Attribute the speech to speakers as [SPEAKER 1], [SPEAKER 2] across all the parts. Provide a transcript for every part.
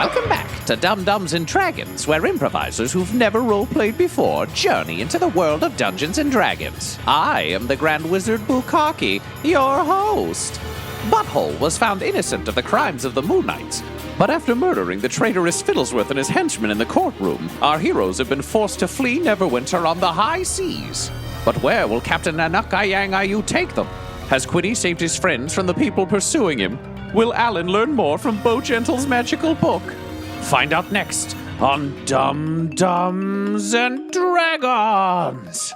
[SPEAKER 1] Welcome back to Dum-Dums and Dragons, where improvisers who've never roleplayed before journey into the world of Dungeons and Dragons. I am the Grand Wizard Bukkake, your host. Butthole was found innocent of the crimes of the Moon Knights, but after murdering the traitorous Fiddlesworth and his henchmen in the courtroom, our heroes have been forced to flee Neverwinter on the high seas. But where will Captain Anakayangayu take them? Has Quinny saved his friends from the people pursuing him? Will Alan learn more from Bowgentle's magical book? Find out next on Dum-Dums and Dragons!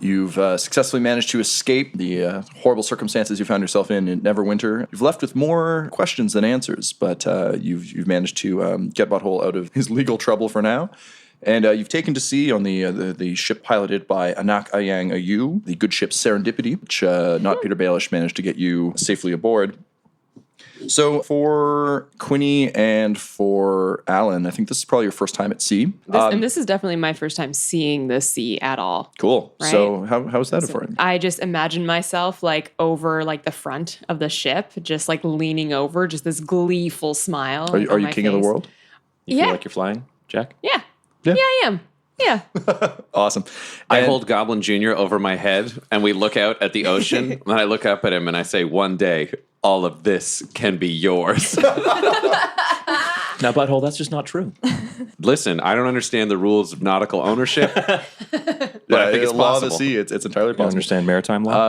[SPEAKER 2] You've successfully managed to escape the horrible circumstances you found yourself in Neverwinter. You've left with more questions than answers, but you've managed to get Butthole out of his legal trouble for now. And you've taken to sea on the ship piloted by Anakayangayu, the good ship Serendipity, which not Peter Baelish managed to get you safely aboard. So for Quinny and for Alan, I think this is probably your first time at sea.
[SPEAKER 3] And this is definitely my first time seeing the sea at all.
[SPEAKER 2] Cool.
[SPEAKER 3] Right?
[SPEAKER 2] So how was that for you?
[SPEAKER 3] I just imagine myself like over like the front of the ship, just like leaning over, just this gleeful smile.
[SPEAKER 2] Are you king of the world?
[SPEAKER 4] You feel like you're flying, Jack?
[SPEAKER 3] Yeah. Yeah, I am. Yeah.
[SPEAKER 2] Awesome.
[SPEAKER 4] I hold Goblin Jr. over my head, and we look out at the ocean, and I look up at him, and I say, one day, all of this can be yours.
[SPEAKER 5] Now, Butthole, that's just not true.
[SPEAKER 4] Listen, I don't understand the rules of nautical ownership, but I think it's
[SPEAKER 2] law of
[SPEAKER 4] possible.
[SPEAKER 2] the sea. It's entirely
[SPEAKER 5] You
[SPEAKER 2] possible.
[SPEAKER 5] understand maritime law?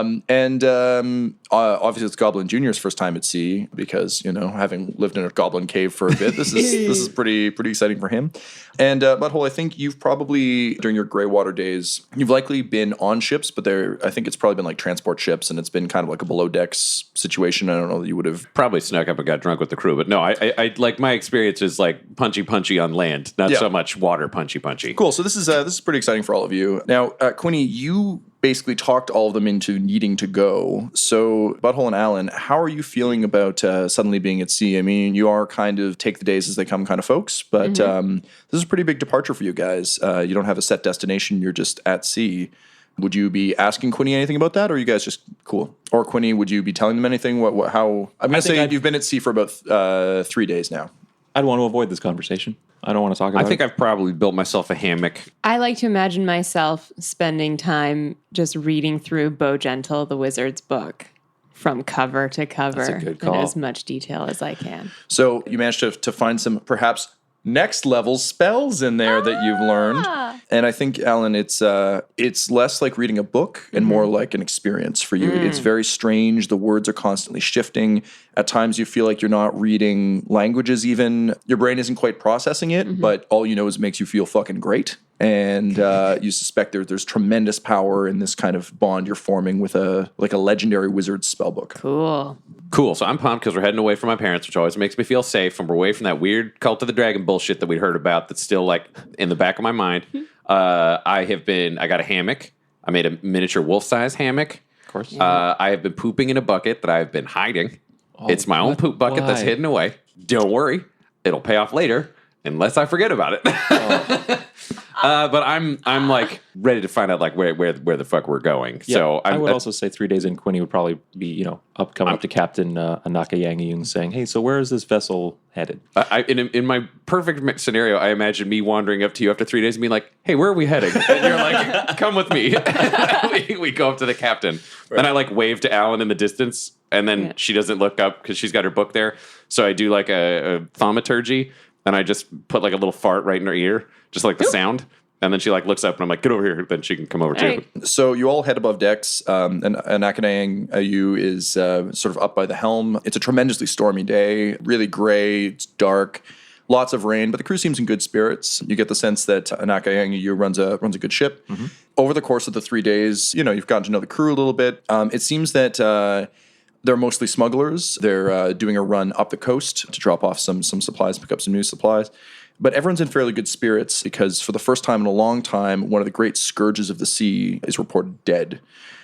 [SPEAKER 2] Obviously, it's Goblin Jr.'s first time at sea because, having lived in a goblin cave for a bit, this is pretty exciting for him. And Butthole, I think you've probably, during your Greywater days, you've likely been on ships, but I think it's probably been like transport ships, and it's been kind of like a below decks situation. I don't know that you would have
[SPEAKER 4] Probably snuck up and got drunk with the crew, but no, I like my experience is like punchy on land, not so much water punchy.
[SPEAKER 2] Cool. So this is pretty exciting for all of you. Now, Quinny, you basically talked all of them into needing to go. So, Butthole and Alan, how are you feeling about suddenly being at sea? I mean, you are kind of take the days as they come kind of folks, but this is a pretty big departure for you guys. You don't have a set destination. You're just at sea. Would you be asking Quinny anything about that, or are you guys just cool? Or Quinny, would you be telling them anything? How? I'm going to say you've been at sea for about 3 days now.
[SPEAKER 5] I'd want to avoid this conversation. I don't want to talk about it.
[SPEAKER 4] I think I've probably built myself a hammock.
[SPEAKER 3] I like to imagine myself spending time just reading through Bowgentle, the wizard's book, from cover to cover
[SPEAKER 5] That's a good
[SPEAKER 3] in
[SPEAKER 5] call.
[SPEAKER 3] as much detail as I can.
[SPEAKER 2] So you managed to find some perhaps next level spells in there that you've learned. And I think, Alan, it's less like reading a book and more like an experience for you. It's very strange. The words are constantly shifting. At times you feel like you're not reading languages even. Your brain isn't quite processing it, but all you know is it makes you feel fucking great. And you suspect there's tremendous power in this kind of bond you're forming with a legendary wizard's spellbook.
[SPEAKER 4] Cool. So I'm pumped because we're heading away from my parents, which always makes me feel safe, and we're away from that weird Cult of the Dragon bullshit that we'd heard about that's still like in the back of my mind. I got a hammock. I made a miniature wolf-size hammock.
[SPEAKER 5] Of course.
[SPEAKER 4] I have been pooping in a bucket that I've been hiding. It's my own poop bucket that's hidden away. Don't worry. It'll pay off later unless I forget about it. But I'm like ready to find out like where the fuck we're going.
[SPEAKER 5] Yeah,
[SPEAKER 4] So
[SPEAKER 5] I would also say 3 days in, Quinny would probably be coming up to Captain Anakayangayu saying, "Hey, so where is this vessel headed?"
[SPEAKER 4] In my perfect scenario, I imagine me wandering up to you after 3 days and being like, "Hey, where are we heading?" And you're like, "Come with me." we go up to the captain. Right. Then I like wave to Alan in the distance, and then she doesn't look up because she's got her book there. So I do like a thaumaturgy, and I just put like a little fart right in her ear, just like the sound. And then she like looks up and I'm like, get over here. Then she can come over too.
[SPEAKER 3] Right.
[SPEAKER 2] So you all head above decks, and Anakayangayu is sort of up by the helm. It's a tremendously stormy day, really gray, it's dark, lots of rain, but the crew seems in good spirits. You get the sense that Anakayangayu runs a good ship. Mm-hmm. Over the course of the 3 days, you've gotten to know the crew a little bit. It seems that they're mostly smugglers. They're doing a run up the coast to drop off some supplies, pick up some new supplies. But everyone's in fairly good spirits because for the first time in a long time, one of the great scourges of the sea is reported dead.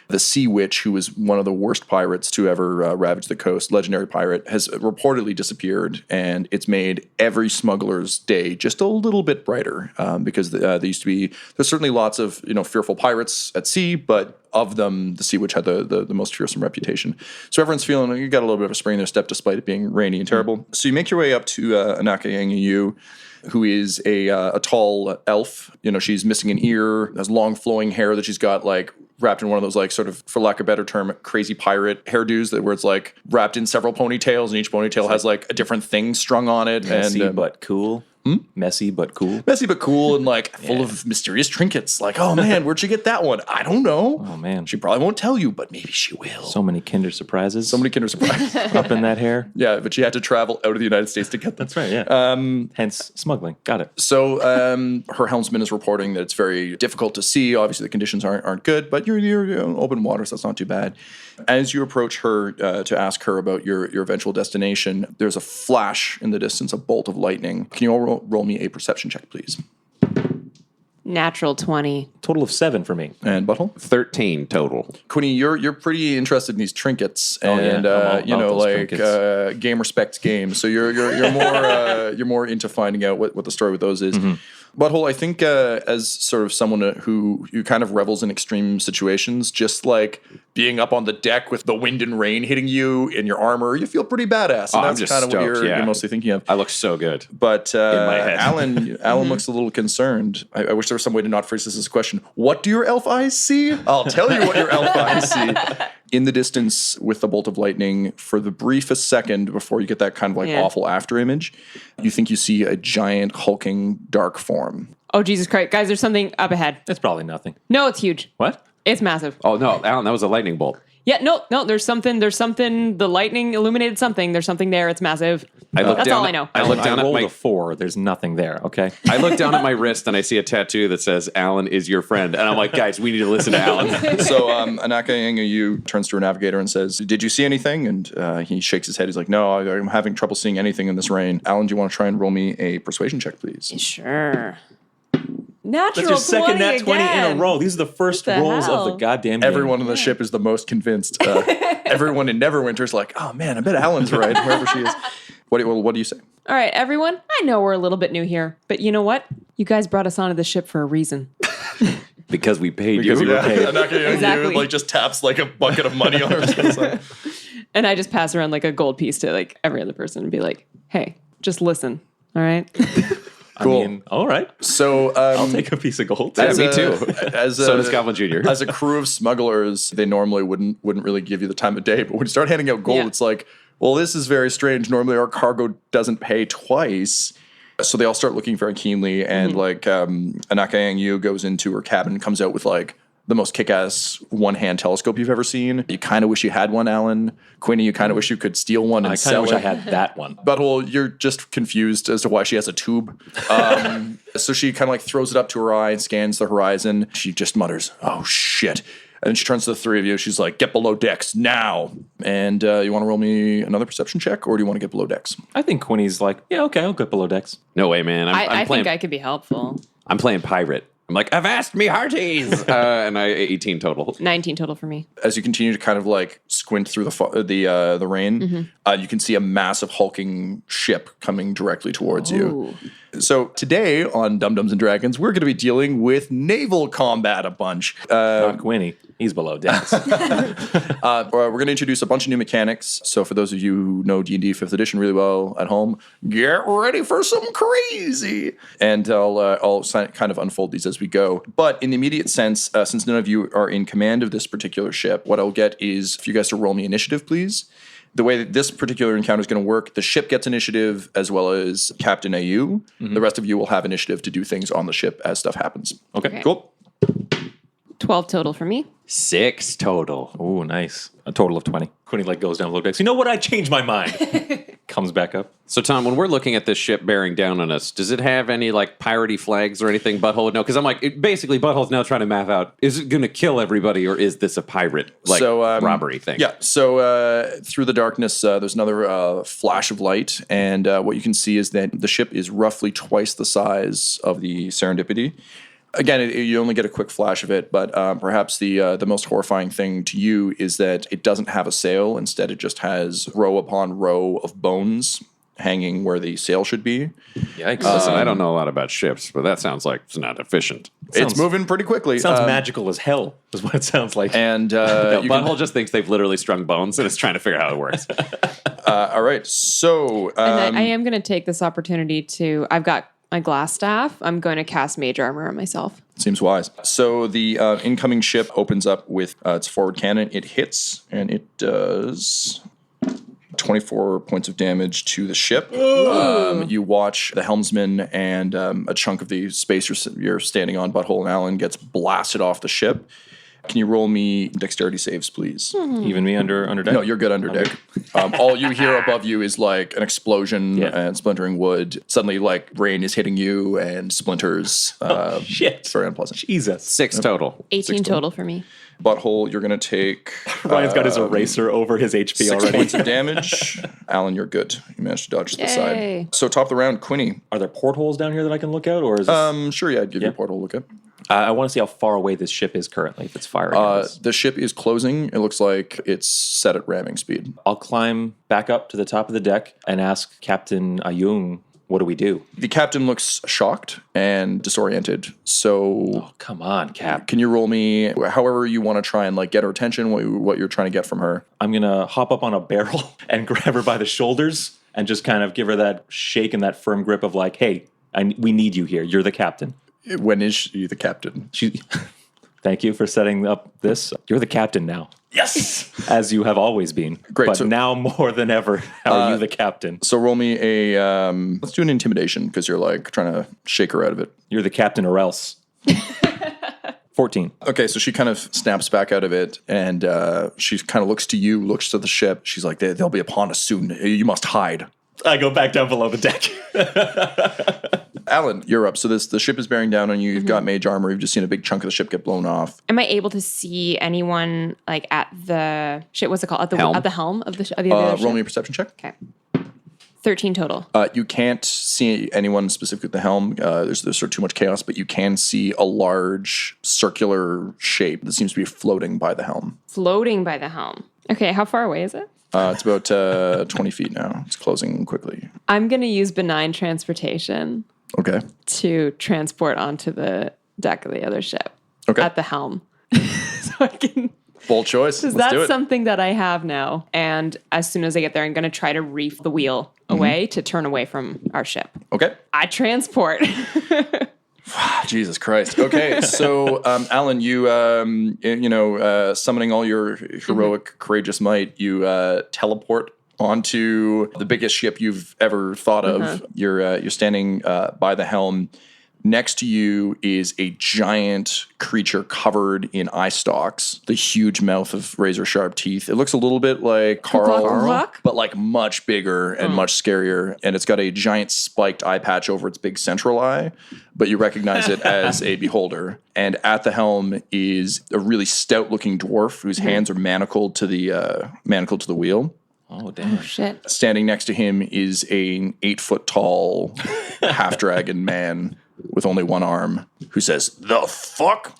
[SPEAKER 2] The Sea Witch, who was one of the worst pirates to ever ravage the coast, legendary pirate, has reportedly disappeared, and it's made every smuggler's day just a little bit brighter because there used to be, there's certainly lots of fearful pirates at sea, but of them, the Sea Witch had the most fearsome reputation. So everyone's feeling you got a little bit of a spring in their step despite it being rainy and terrible. So you make your way up to Anakayangayu, who is a tall elf. She's missing an ear, has long flowing hair that she's got like wrapped in one of those like sort of, for lack of a better term, crazy pirate hairdos where it's like wrapped in several ponytails and each ponytail has like a different thing strung on it.
[SPEAKER 5] Messy
[SPEAKER 2] and
[SPEAKER 5] but cool. Messy but cool.
[SPEAKER 2] Messy but cool and like full of mysterious trinkets. Like, oh man, where'd you get that one? I don't know.
[SPEAKER 5] Oh man.
[SPEAKER 2] She probably won't tell you, but maybe she will.
[SPEAKER 5] So many Kinder Surprises.
[SPEAKER 2] So many Kinder Surprises.
[SPEAKER 5] Up in that hair.
[SPEAKER 2] Yeah, but she had to travel out of the United States to get them.
[SPEAKER 5] That's right, yeah. Hence smuggling. Got it.
[SPEAKER 2] So her helmsman is reporting that it's very difficult to see. Obviously, the conditions aren't good, but you're open water, so that's not too bad. As you approach her to ask her about your eventual destination, there's a flash in the distance, a bolt of lightning. Can you all roll me a perception check, please?
[SPEAKER 3] Natural 20.
[SPEAKER 5] Total of 7 for me.
[SPEAKER 2] And Butthole?
[SPEAKER 4] 13 total.
[SPEAKER 2] Quinny, you're pretty interested in these trinkets, and
[SPEAKER 5] I'm all about those
[SPEAKER 2] game respects game. So you're more into finding out what the story with those is. Butthole, I think as sort of someone who kind of revels in extreme situations, just like being up on the deck with the wind and rain hitting you in your armor, you feel pretty badass. And
[SPEAKER 4] I'm
[SPEAKER 2] that's
[SPEAKER 4] just
[SPEAKER 2] kind of what
[SPEAKER 4] stoked,
[SPEAKER 2] you're mostly thinking of.
[SPEAKER 4] I look so good.
[SPEAKER 2] But
[SPEAKER 4] my head.
[SPEAKER 2] Alan looks a little concerned. I wish there was some way to not phrase this as a question. What do your elf eyes see? I'll tell you what your elf eyes see. In the distance with the bolt of lightning, for the briefest second before you get that kind of like awful after image, you think you see a giant hulking dark form.
[SPEAKER 3] Oh, Jesus Christ. Guys, there's something up ahead.
[SPEAKER 5] That's probably nothing.
[SPEAKER 3] No, it's huge.
[SPEAKER 5] What?
[SPEAKER 3] It's massive.
[SPEAKER 4] Oh, no, Alan, that was a lightning bolt.
[SPEAKER 3] Yeah, no, there's something. The lightning illuminated something. There's something there. It's massive.
[SPEAKER 4] That's
[SPEAKER 3] all I know.
[SPEAKER 4] I look down
[SPEAKER 5] I
[SPEAKER 4] at
[SPEAKER 5] rolled
[SPEAKER 4] my
[SPEAKER 5] a 4. There's nothing there, okay?
[SPEAKER 4] I look down at my wrist and I see a tattoo that says Alan is your friend. And I'm like, guys, we need to listen to Alan.
[SPEAKER 2] So Anakayangayu turns to her navigator and says, "Did you see anything?" And he shakes his head. He's like, "No, I'm having trouble seeing anything in this rain." Alan, do you want to try and roll me a persuasion check, please?
[SPEAKER 3] Sure. Natural
[SPEAKER 5] That's your second
[SPEAKER 3] 20
[SPEAKER 5] nat 20
[SPEAKER 3] again.
[SPEAKER 5] in a row. These are the first
[SPEAKER 3] What the
[SPEAKER 5] rolls
[SPEAKER 3] hell?
[SPEAKER 5] of the goddamn game.
[SPEAKER 2] Everyone on the ship is the most convinced. Everyone in Neverwinter's like, "Oh man, I bet Alan's right," wherever she is. What do you say?
[SPEAKER 3] All right, everyone. I know we're a little bit new here, but you know what? You guys brought us onto the ship for a reason.
[SPEAKER 4] Because we paid you.
[SPEAKER 2] Anakayangayu
[SPEAKER 3] Exactly.
[SPEAKER 2] like just taps like a bucket of money on her.
[SPEAKER 3] And I just pass around like a gold piece to like every other person and be like, "Hey, just listen. All right."
[SPEAKER 2] Cool.
[SPEAKER 5] I mean, all right.
[SPEAKER 2] So
[SPEAKER 5] I'll take a piece of gold.
[SPEAKER 4] Yeah, me too.
[SPEAKER 2] So
[SPEAKER 4] does Goblin Jr.
[SPEAKER 2] As a crew of smugglers, they normally wouldn't really give you the time of day, but when you start handing out gold,
[SPEAKER 3] Yeah.
[SPEAKER 2] it's like, well, this is very strange. Normally, our cargo doesn't pay twice. So they all start looking very keenly, and like Anakayangayu goes into her cabin and comes out with like the most kick-ass one-hand telescope you've ever seen. You kind of wish you had one, Alan. Quinny, you kind of wish you could steal one and
[SPEAKER 5] I kind
[SPEAKER 2] sell
[SPEAKER 5] of wish
[SPEAKER 2] it.
[SPEAKER 5] I had that one.
[SPEAKER 2] Butthole, you're just confused as to why she has a tube. So she kind of like throws it up to her eye and scans the horizon. She just mutters, "Oh, shit." And she turns to the three of you. She's like, "Get below decks now." And you want to roll me another perception check, or do you want to get below decks?
[SPEAKER 5] I think Quinny's like, yeah, okay, I'll get below decks.
[SPEAKER 4] No way, man.
[SPEAKER 3] I
[SPEAKER 4] I'm playing,
[SPEAKER 3] think I could be helpful.
[SPEAKER 4] I'm playing pirate. I'm like, avast me hearties. And I 18 total.
[SPEAKER 3] 19 total for me.
[SPEAKER 2] As you continue to kind of like squint through the rain, you can see a massive hulking ship coming directly towards you. So today on Dum Dums and Dragons, we're going to be dealing with naval combat a bunch.
[SPEAKER 5] Not Quinny. He's below decks.
[SPEAKER 2] We're going to introduce a bunch of new mechanics. So for those of you who know D&D 5th edition really well at home, get ready for some crazy. And I'll kind of unfold these as we go. But in the immediate sense, since none of you are in command of this particular ship, what I'll get is for you guys to roll me initiative, please. The way that this particular encounter is going to work, the ship gets initiative as well as Captain AU. The rest of you will have initiative to do things on the ship as stuff happens.
[SPEAKER 5] Okay.
[SPEAKER 2] Cool.
[SPEAKER 3] 12 total for me.
[SPEAKER 4] 6 total.
[SPEAKER 5] Oh, nice. A total of 20. Quinny like goes down below decks. You know what? I changed my mind. Comes back up.
[SPEAKER 4] So, Tom, when we're looking at this ship bearing down on us, does it have any, like, piratey flags or anything Butthole? No, because I'm like, basically, Butthole's now trying to map out, is it going to kill everybody or is this a pirate, like, robbery thing?
[SPEAKER 2] Yeah, so through the darkness, there's another flash of light, and what you can see is that the ship is roughly twice the size of the Serendipity. Again, you only get a quick flash of it, but perhaps the most horrifying thing to you is that it doesn't have a sail. Instead, it just has row upon row of bones hanging where the sail should be.
[SPEAKER 5] Yikes.
[SPEAKER 4] Listen, I don't know a lot about ships, but that sounds like it's not efficient.
[SPEAKER 2] It's moving pretty quickly.
[SPEAKER 5] Sounds magical as hell, is what it sounds like.
[SPEAKER 2] And
[SPEAKER 4] No,
[SPEAKER 2] you can-
[SPEAKER 4] Butthole just thinks they've literally strung bones and is trying to figure out how it works.
[SPEAKER 2] all right, so
[SPEAKER 3] And I am going to take this opportunity to. I've got my glass staff. I'm going to cast Mage Armor on myself.
[SPEAKER 2] seems wise. So the incoming ship opens up with its forward cannon. It hits, and it does 24 points of damage to the ship. You watch the helmsman and a chunk of the space you're standing on, Butthole and Alan, gets blasted off the ship. Can you roll me dexterity saves, please?
[SPEAKER 5] Even me under deck?
[SPEAKER 2] No, you're good under deck. All you hear above you is like an explosion and splintering wood. Suddenly, like, rain is hitting you and splinters.
[SPEAKER 5] Shit.
[SPEAKER 2] It's very unpleasant.
[SPEAKER 5] Jesus.
[SPEAKER 4] 6 total.
[SPEAKER 3] 18 total for me.
[SPEAKER 2] Butthole, you're going to take
[SPEAKER 5] Ryan's got his eraser over his HP
[SPEAKER 2] 6
[SPEAKER 5] already.
[SPEAKER 2] points of damage. Alan, you're good. You managed to dodge to the
[SPEAKER 3] Yay.
[SPEAKER 2] side. So top of the round, Quinny.
[SPEAKER 5] Are there portholes down here that I can look out? Or is this,
[SPEAKER 2] Sure, yeah, I'd give you a portal look up.
[SPEAKER 5] I want to see how far away this ship is currently, if it's firing at us.
[SPEAKER 2] The ship is closing. It looks like it's set at ramming speed.
[SPEAKER 5] I'll climb back up to the top of the deck and ask Captain Ayung, what do we do?
[SPEAKER 2] The captain looks shocked and disoriented. So
[SPEAKER 5] Oh, come on, Cap.
[SPEAKER 2] can you roll me however you want to try and like get her attention, what you're trying to get from her?
[SPEAKER 5] I'm going to hop up on a barrel and grab her by the shoulders and just kind of give her that shake and that firm grip of like, hey, we need you here. You're the captain.
[SPEAKER 2] When is she the captain?
[SPEAKER 5] She, thank you for setting up this. You're the captain now.
[SPEAKER 2] Yes!
[SPEAKER 5] As you have always been.
[SPEAKER 2] Great,
[SPEAKER 5] But
[SPEAKER 2] so-
[SPEAKER 5] now more than ever, are you the captain?
[SPEAKER 2] So roll me a, let's do an intimidation because you're like trying to shake her out of it.
[SPEAKER 5] You're the captain or else. 14.
[SPEAKER 2] Okay, so she kind of snaps back out of it, and she kind of looks to you, looks to the ship. She's like, they'll be upon us soon. You must hide.
[SPEAKER 5] I go back down below the deck.
[SPEAKER 2] Alan, you're up. So the ship is bearing down on you. You've got mage armor. You've just seen a big chunk of the ship get blown off.
[SPEAKER 3] Am I able to see anyone like at the shit? What's it called? At the
[SPEAKER 4] Helm.
[SPEAKER 3] at the helm of the of the other
[SPEAKER 2] Roll me a
[SPEAKER 3] ship?
[SPEAKER 2] perception check.
[SPEAKER 3] Okay. 13 total.
[SPEAKER 2] You can't see anyone specific at the helm. There's sort of too much chaos, but you can see a large circular shape that seems to be floating by the helm.
[SPEAKER 3] Floating by the helm. Okay, how far away is it?
[SPEAKER 2] It's about 20 feet now. It's closing quickly.
[SPEAKER 3] I'm going to use benign transportation
[SPEAKER 2] Okay.
[SPEAKER 3] to transport onto the deck of the other ship.
[SPEAKER 2] Okay.
[SPEAKER 3] At the helm. So I can.
[SPEAKER 2] Bold choice.
[SPEAKER 3] Because
[SPEAKER 2] Let's do
[SPEAKER 3] that's
[SPEAKER 2] it.
[SPEAKER 3] something that I have now. And as soon as I get there, I'm going to try to reef the wheel away to turn away from our ship.
[SPEAKER 2] Okay.
[SPEAKER 3] I transport.
[SPEAKER 2] Jesus Christ. Okay, so Alan, you summoning all your heroic, courageous might, you teleport onto the biggest ship you've ever thought of. You're standing by the helm. Next to you is a giant creature covered in eye stalks, the huge mouth of razor sharp teeth. It looks a little bit like Carl,
[SPEAKER 3] Carl?
[SPEAKER 2] but like much bigger and much scarier. And it's got a giant spiked eye patch over its big central eye, but you recognize it as a beholder. And at the helm is a really stout looking dwarf whose hands are manacled to the wheel.
[SPEAKER 5] Oh, damn.
[SPEAKER 3] Shit.
[SPEAKER 2] Standing next to him is an 8 foot tall half dragon man with only one arm who says, "The fuck?"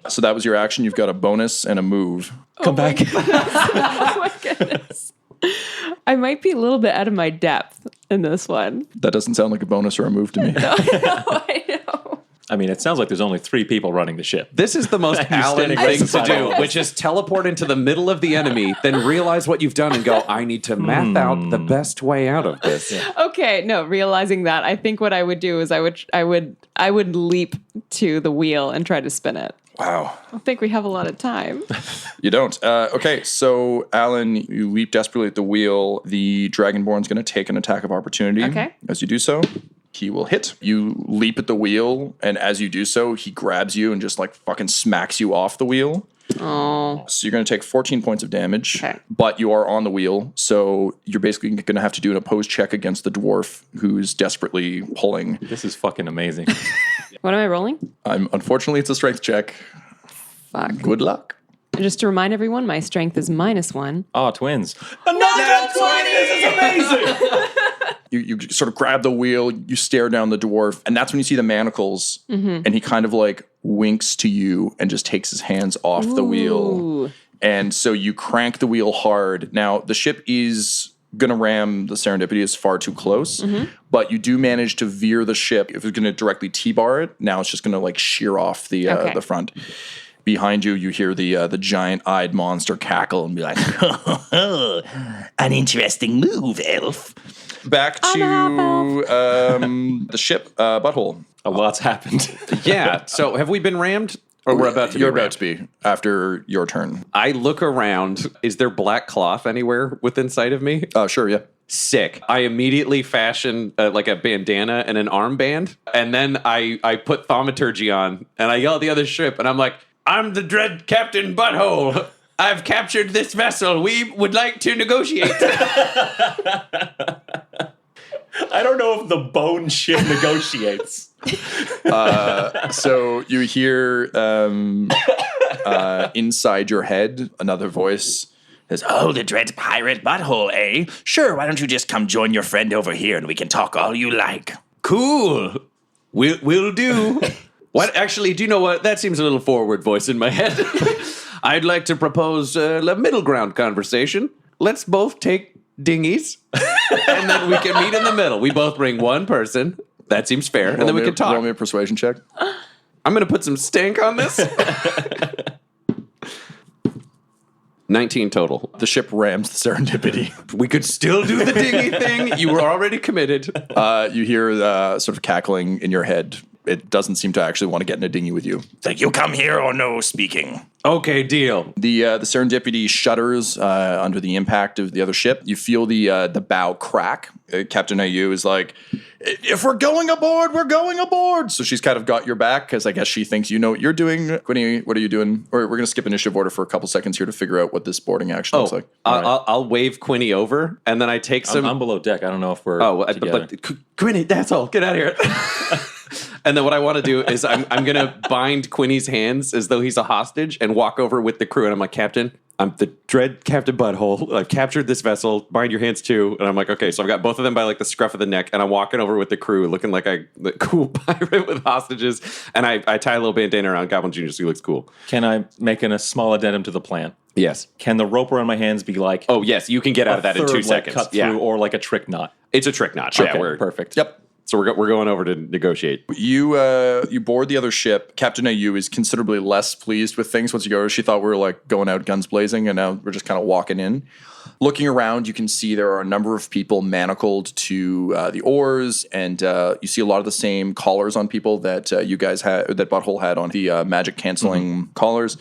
[SPEAKER 2] So that was your action. You've got a bonus and a move.
[SPEAKER 5] Come back.
[SPEAKER 3] Oh my goodness. I might be a little bit out of my depth in this one.
[SPEAKER 2] That doesn't sound like a bonus or a move to me.
[SPEAKER 3] I know.
[SPEAKER 5] I mean, it sounds like there's only 3 people running the ship.
[SPEAKER 4] This is the most
[SPEAKER 5] You're
[SPEAKER 4] Alan
[SPEAKER 5] standing right
[SPEAKER 4] thing to
[SPEAKER 5] beside
[SPEAKER 4] do,
[SPEAKER 5] us.
[SPEAKER 4] which is teleport into the middle of the enemy, then realize what you've done and go, I need to math out the best way out of this.
[SPEAKER 3] Okay, no, realizing that, I think what I would do is I would leap to the wheel and try to spin it.
[SPEAKER 2] Wow.
[SPEAKER 3] I don't think we have a lot of time.
[SPEAKER 2] You don't. Okay, so Alan, you leap desperately at the wheel. The Dragonborn's going to take an attack of opportunity.
[SPEAKER 3] Okay.
[SPEAKER 2] As you do so, he will hit. You leap at the wheel, and as you do so, he grabs you and just like fucking smacks you off the wheel.
[SPEAKER 3] Oh.
[SPEAKER 2] So you're going to take 14 points of damage,
[SPEAKER 3] Okay.
[SPEAKER 2] but you are on the wheel, so you're basically going to have to do an opposed check against the dwarf who's desperately pulling.
[SPEAKER 5] This is fucking amazing.
[SPEAKER 3] What am I rolling?
[SPEAKER 2] Unfortunately, it's a strength check.
[SPEAKER 3] Fuck.
[SPEAKER 2] Good luck.
[SPEAKER 3] Just to remind everyone, my strength is -1.
[SPEAKER 5] Oh, twins. Another 20! This is amazing!
[SPEAKER 2] You sort of grab the wheel, you stare down the dwarf, and that's when you see the manacles, and he kind of like winks to you and just takes his hands off the wheel. And so you crank the wheel hard. Now, the ship is going to ram the Serendipity. Is far too close, but you do manage to veer the ship. If it's going to directly T-bar it, now it's just going to like shear off the front. Behind you, you hear the giant-eyed monster cackle and be like, "An interesting move, elf." Back to the ship, Butthole.
[SPEAKER 5] A lot's happened.
[SPEAKER 4] Yeah. So have we been rammed? Or we're about to be
[SPEAKER 2] You're
[SPEAKER 4] rammed?
[SPEAKER 2] about to be after your turn.
[SPEAKER 4] I look around. Is there black cloth anywhere within sight of me?
[SPEAKER 2] Sure, yeah.
[SPEAKER 4] Sick. I immediately fashion like a bandana and an armband. And then I put thaumaturgy on and I yell at the other ship and I'm like, "I'm the dread Captain Butthole. I've captured this vessel. We would like to negotiate."
[SPEAKER 5] I don't know if the bone ship negotiates.
[SPEAKER 2] So you hear inside your head another voice says, "Oh, the dread pirate Butthole, eh? Sure, why don't you just come join your friend over here and we can talk all you like."
[SPEAKER 4] Cool. We'll do. What? Actually, do you know what? That seems a little forward voice in my head. I'd like to propose a middle ground conversation. Let's both take dinghies, and then we can meet in the middle. We both bring one person. That seems fair. And then we can talk.
[SPEAKER 2] Roll me a persuasion check.
[SPEAKER 4] I'm going to put some stank on this. 19 total.
[SPEAKER 2] The ship rams the Serendipity.
[SPEAKER 4] We could still do the dinghy thing. You were already committed.
[SPEAKER 2] You hear sort of cackling in your head. It doesn't seem to actually want to get in a dinghy with you. It's like, "You come here or no speaking."
[SPEAKER 4] Okay, deal.
[SPEAKER 2] The Serendipity shudders under the impact of the other ship. You feel the bow crack. Captain AU is like, "If we're going aboard, we're going aboard." So she's kind of got your back because I guess she thinks you know what you're doing. Quinny, what are you doing? Or we're going to skip initiative order for a couple seconds here to figure out what this boarding action looks like.
[SPEAKER 4] I'll wave Quinny over, and then I take some...
[SPEAKER 5] I'm below deck. I don't know if we're together.
[SPEAKER 4] But Quinny, that's all. Get out of here. And then what I want to do is I'm going to bind Quinny's hands as though he's a hostage and walk over with the crew. And I'm like, "Captain, I'm the dread Captain Butthole. I've captured this vessel. Bind your hands too." And I'm like, "Okay." So I've got both of them by like the scruff of the neck. And I'm walking over with the crew looking like the cool pirate with hostages. And I tie a little bandana around Goblin Jr. so he looks cool.
[SPEAKER 5] Can I make a small addendum to the plan?
[SPEAKER 4] Yes.
[SPEAKER 5] Can the rope around my hands be like...
[SPEAKER 4] Oh, yes. You can get out of that in 2 seconds.
[SPEAKER 5] Cut through, or like a trick knot?
[SPEAKER 4] It's a trick knot.
[SPEAKER 5] Okay,
[SPEAKER 4] Yeah,
[SPEAKER 5] perfect.
[SPEAKER 2] Yep.
[SPEAKER 4] So we're going over to negotiate.
[SPEAKER 2] You board the other ship. Captain AU is considerably less pleased with things once you go. She thought we were like going out guns blazing, and now we're just kind of walking in. Looking around, you can see there are a number of people manacled to the oars, and you see a lot of the same collars on people that you guys had, that Butthole had on the magic canceling collars.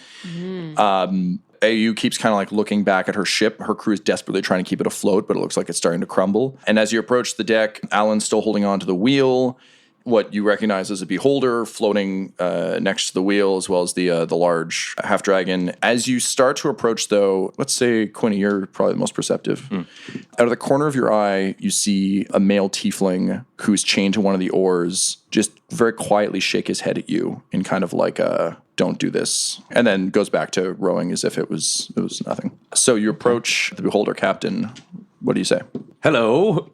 [SPEAKER 2] AU keeps kind of like looking back at her ship. Her crew is desperately trying to keep it afloat, but it looks like it's starting to crumble. And as you approach the deck, Alan's still holding on to the wheel. What you recognize as a beholder floating next to the wheel, as well as the large half dragon. As you start to approach, though, let's say, Quinny, you're probably the most perceptive. Out of the corner of your eye, you see a male tiefling who's chained to one of the oars just very quietly shake his head at you in kind of like a "don't do this," and then goes back to rowing as if it was nothing. So you approach the beholder captain. What do you say?
[SPEAKER 4] Hello.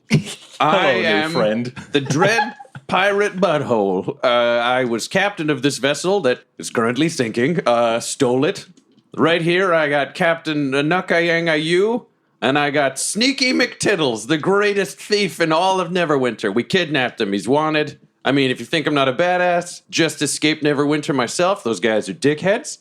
[SPEAKER 4] I am
[SPEAKER 5] new friend.
[SPEAKER 4] the dread pirate Butthole. I was captain of this vessel that is currently sinking. Stole it. Right here, I got Captain Nukayang Ayu, and I got Sneaky McTiddles, the greatest thief in all of Neverwinter. We kidnapped him. He's wanted. I mean, if you think I'm not a badass, just escaped Neverwinter myself. Those guys are dickheads.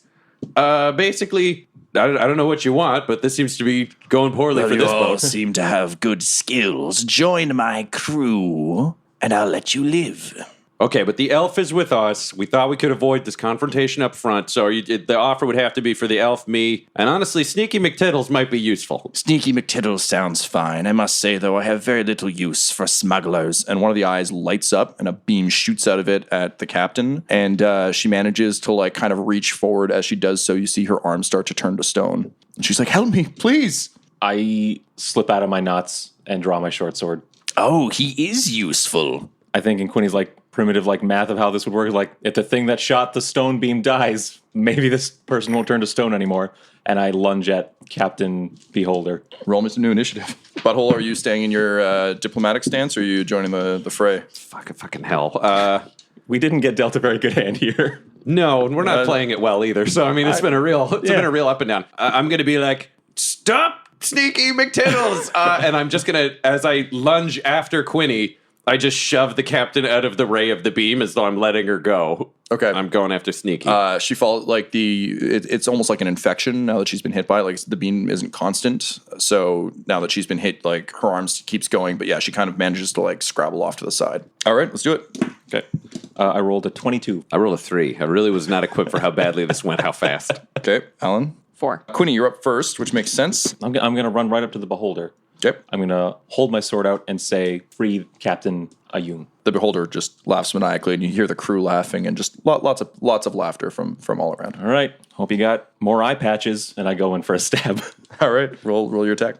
[SPEAKER 4] Basically, I don't know what you want, but this seems to be going poorly for this boat.
[SPEAKER 1] seem to have good skills. Join my crew, and I'll let you live.
[SPEAKER 4] Okay, but the elf is with us. We thought we could avoid this confrontation up front, so the offer would have to be for the elf, me, and honestly, Sneaky McTiddles might be useful.
[SPEAKER 1] Sneaky McTiddles sounds fine. I must say, though, I have very little use for smugglers.
[SPEAKER 2] And one of the eyes lights up, and a beam shoots out of it at the captain. And she manages to like kind of reach forward. As she does so, you see her arms start to turn to stone. And she's like, "Help me, please."
[SPEAKER 5] I slip out of my knots and draw my short sword.
[SPEAKER 1] Oh, he is useful.
[SPEAKER 5] I think, and Quinny's like, primitive like math of how this would work. Like, if the thing that shot the stone beam dies, maybe this person won't turn to stone anymore. And I lunge at Captain Beholder.
[SPEAKER 2] Roll me some new initiative. Butthole, are you staying in your diplomatic stance, or are you joining the fray?
[SPEAKER 4] Fucking hell.
[SPEAKER 5] We didn't get dealt a very good hand here.
[SPEAKER 4] No, and we're not playing it well either. So I mean, it's been a real up and down. I'm gonna be like, stop, Sneaky McTiddles, and I'm just gonna, as I lunge after Quinny, I just shove the captain out of the ray of the beam as though I'm letting her go.
[SPEAKER 2] Okay.
[SPEAKER 4] I'm going after Sneaky.
[SPEAKER 2] She falls like it's almost like an infection now that she's been hit by it. Like the beam isn't constant, so now that she's been hit, like her arms keeps going, but yeah, she kind of manages to like scrabble off to the side. All right, let's do it.
[SPEAKER 5] Okay. I rolled a 22.
[SPEAKER 4] I rolled a 3. I really was not equipped for how badly this went, how fast.
[SPEAKER 2] Okay, Alan.
[SPEAKER 3] 4.
[SPEAKER 2] Quinny, you're up first, which makes sense.
[SPEAKER 5] I'm going to run right up to the Beholder.
[SPEAKER 2] Okay.
[SPEAKER 5] I'm going to hold my sword out and say, free Captain Ayun.
[SPEAKER 2] The Beholder just laughs maniacally, and you hear the crew laughing, and just lots of laughter from all around.
[SPEAKER 5] All right. Hope you got more eye patches, and I go in for a stab.
[SPEAKER 2] All right, roll your attack.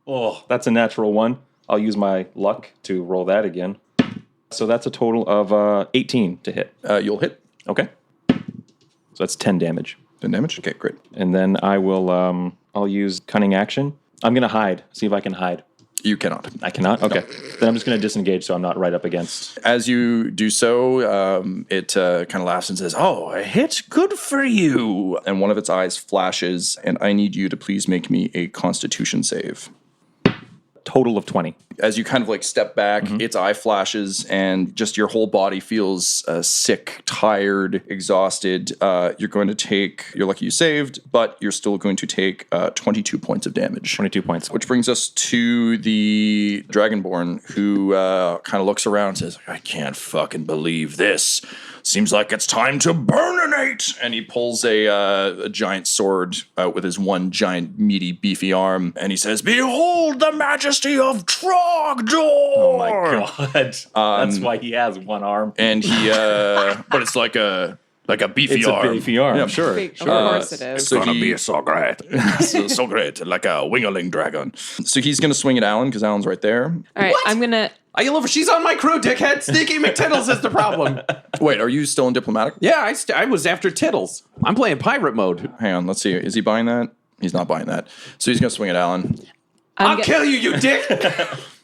[SPEAKER 5] Oh, that's a natural 1. I'll use my luck to roll that again. So that's a total of 18 to hit.
[SPEAKER 2] You'll hit.
[SPEAKER 5] Okay. So that's 10 damage.
[SPEAKER 2] 10 damage. Okay, great.
[SPEAKER 5] And then I will, I'll use cunning action. I'm going to hide. See if I can hide.
[SPEAKER 2] You cannot.
[SPEAKER 5] I cannot? Okay. Then I'm just going to disengage so I'm not right up against.
[SPEAKER 2] As you do so, it kind of laughs and says, "Oh, a hit? Good for you." And one of its eyes flashes, and I need you to please make me a Constitution save.
[SPEAKER 5] Total of 20.
[SPEAKER 2] As you kind of like step back, its eye flashes, and just your whole body feels sick, tired, exhausted. You're lucky you saved, but you're still going to take 22 points of damage.
[SPEAKER 5] 22 points.
[SPEAKER 2] Which brings us to the Dragonborn, who kind of looks around and says, "I can't fucking believe this. Seems like it's time to burninate." And he pulls a giant sword out with his one giant, meaty, beefy arm, and he says, "Behold the majesty of Trogdor!"
[SPEAKER 5] Oh my god. That's why he has one arm.
[SPEAKER 2] And he, but it's like a beefy
[SPEAKER 5] It's
[SPEAKER 2] arm.
[SPEAKER 5] a beefy arm,
[SPEAKER 2] Yeah.
[SPEAKER 5] sure.
[SPEAKER 3] Of course it is.
[SPEAKER 2] So
[SPEAKER 1] Gonna be so great.
[SPEAKER 2] so great, like a wingerling dragon. So he's going to swing at Alan because Alan's right there.
[SPEAKER 3] All right, I'm going to...
[SPEAKER 4] She's on my crew, dickhead. Sneaky McTiddles is the problem.
[SPEAKER 2] Wait, are you still in diplomatic?
[SPEAKER 4] Yeah, I was after Tiddles. I'm playing pirate mode.
[SPEAKER 2] Hang on, let's see. Is he buying that? He's not buying that. So he's going to swing at Alan.
[SPEAKER 4] I'll kill you, you dick.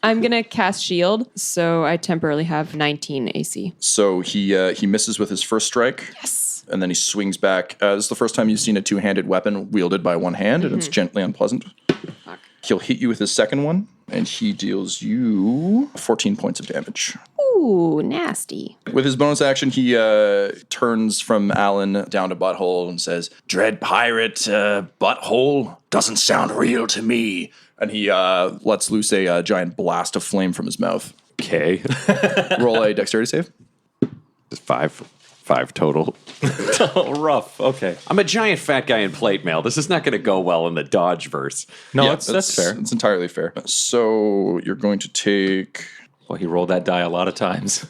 [SPEAKER 3] I'm going to cast shield, so I temporarily have 19 AC.
[SPEAKER 2] So he misses with his first strike.
[SPEAKER 3] Yes.
[SPEAKER 2] And then he swings back. This is the first time you've seen a two-handed weapon wielded by one hand, and it's gently unpleasant.
[SPEAKER 3] Fuck.
[SPEAKER 2] He'll hit you with his second one, and he deals you 14 points of damage.
[SPEAKER 3] Ooh, nasty.
[SPEAKER 2] With his bonus action, he turns from Alan down to Butthole and says, "Dread pirate, Butthole, doesn't sound real to me." And he lets loose a giant blast of flame from his mouth.
[SPEAKER 4] Okay.
[SPEAKER 2] Roll a dexterity save.
[SPEAKER 4] Just 5 total.
[SPEAKER 5] Oh, rough. Okay.
[SPEAKER 4] I'm a giant fat guy in plate mail. This is not going to go well in the Dodge verse.
[SPEAKER 5] No,
[SPEAKER 2] Yeah,
[SPEAKER 5] that's fair.
[SPEAKER 2] It's entirely fair. So you're going to take...
[SPEAKER 5] Well, he rolled that die a lot of times.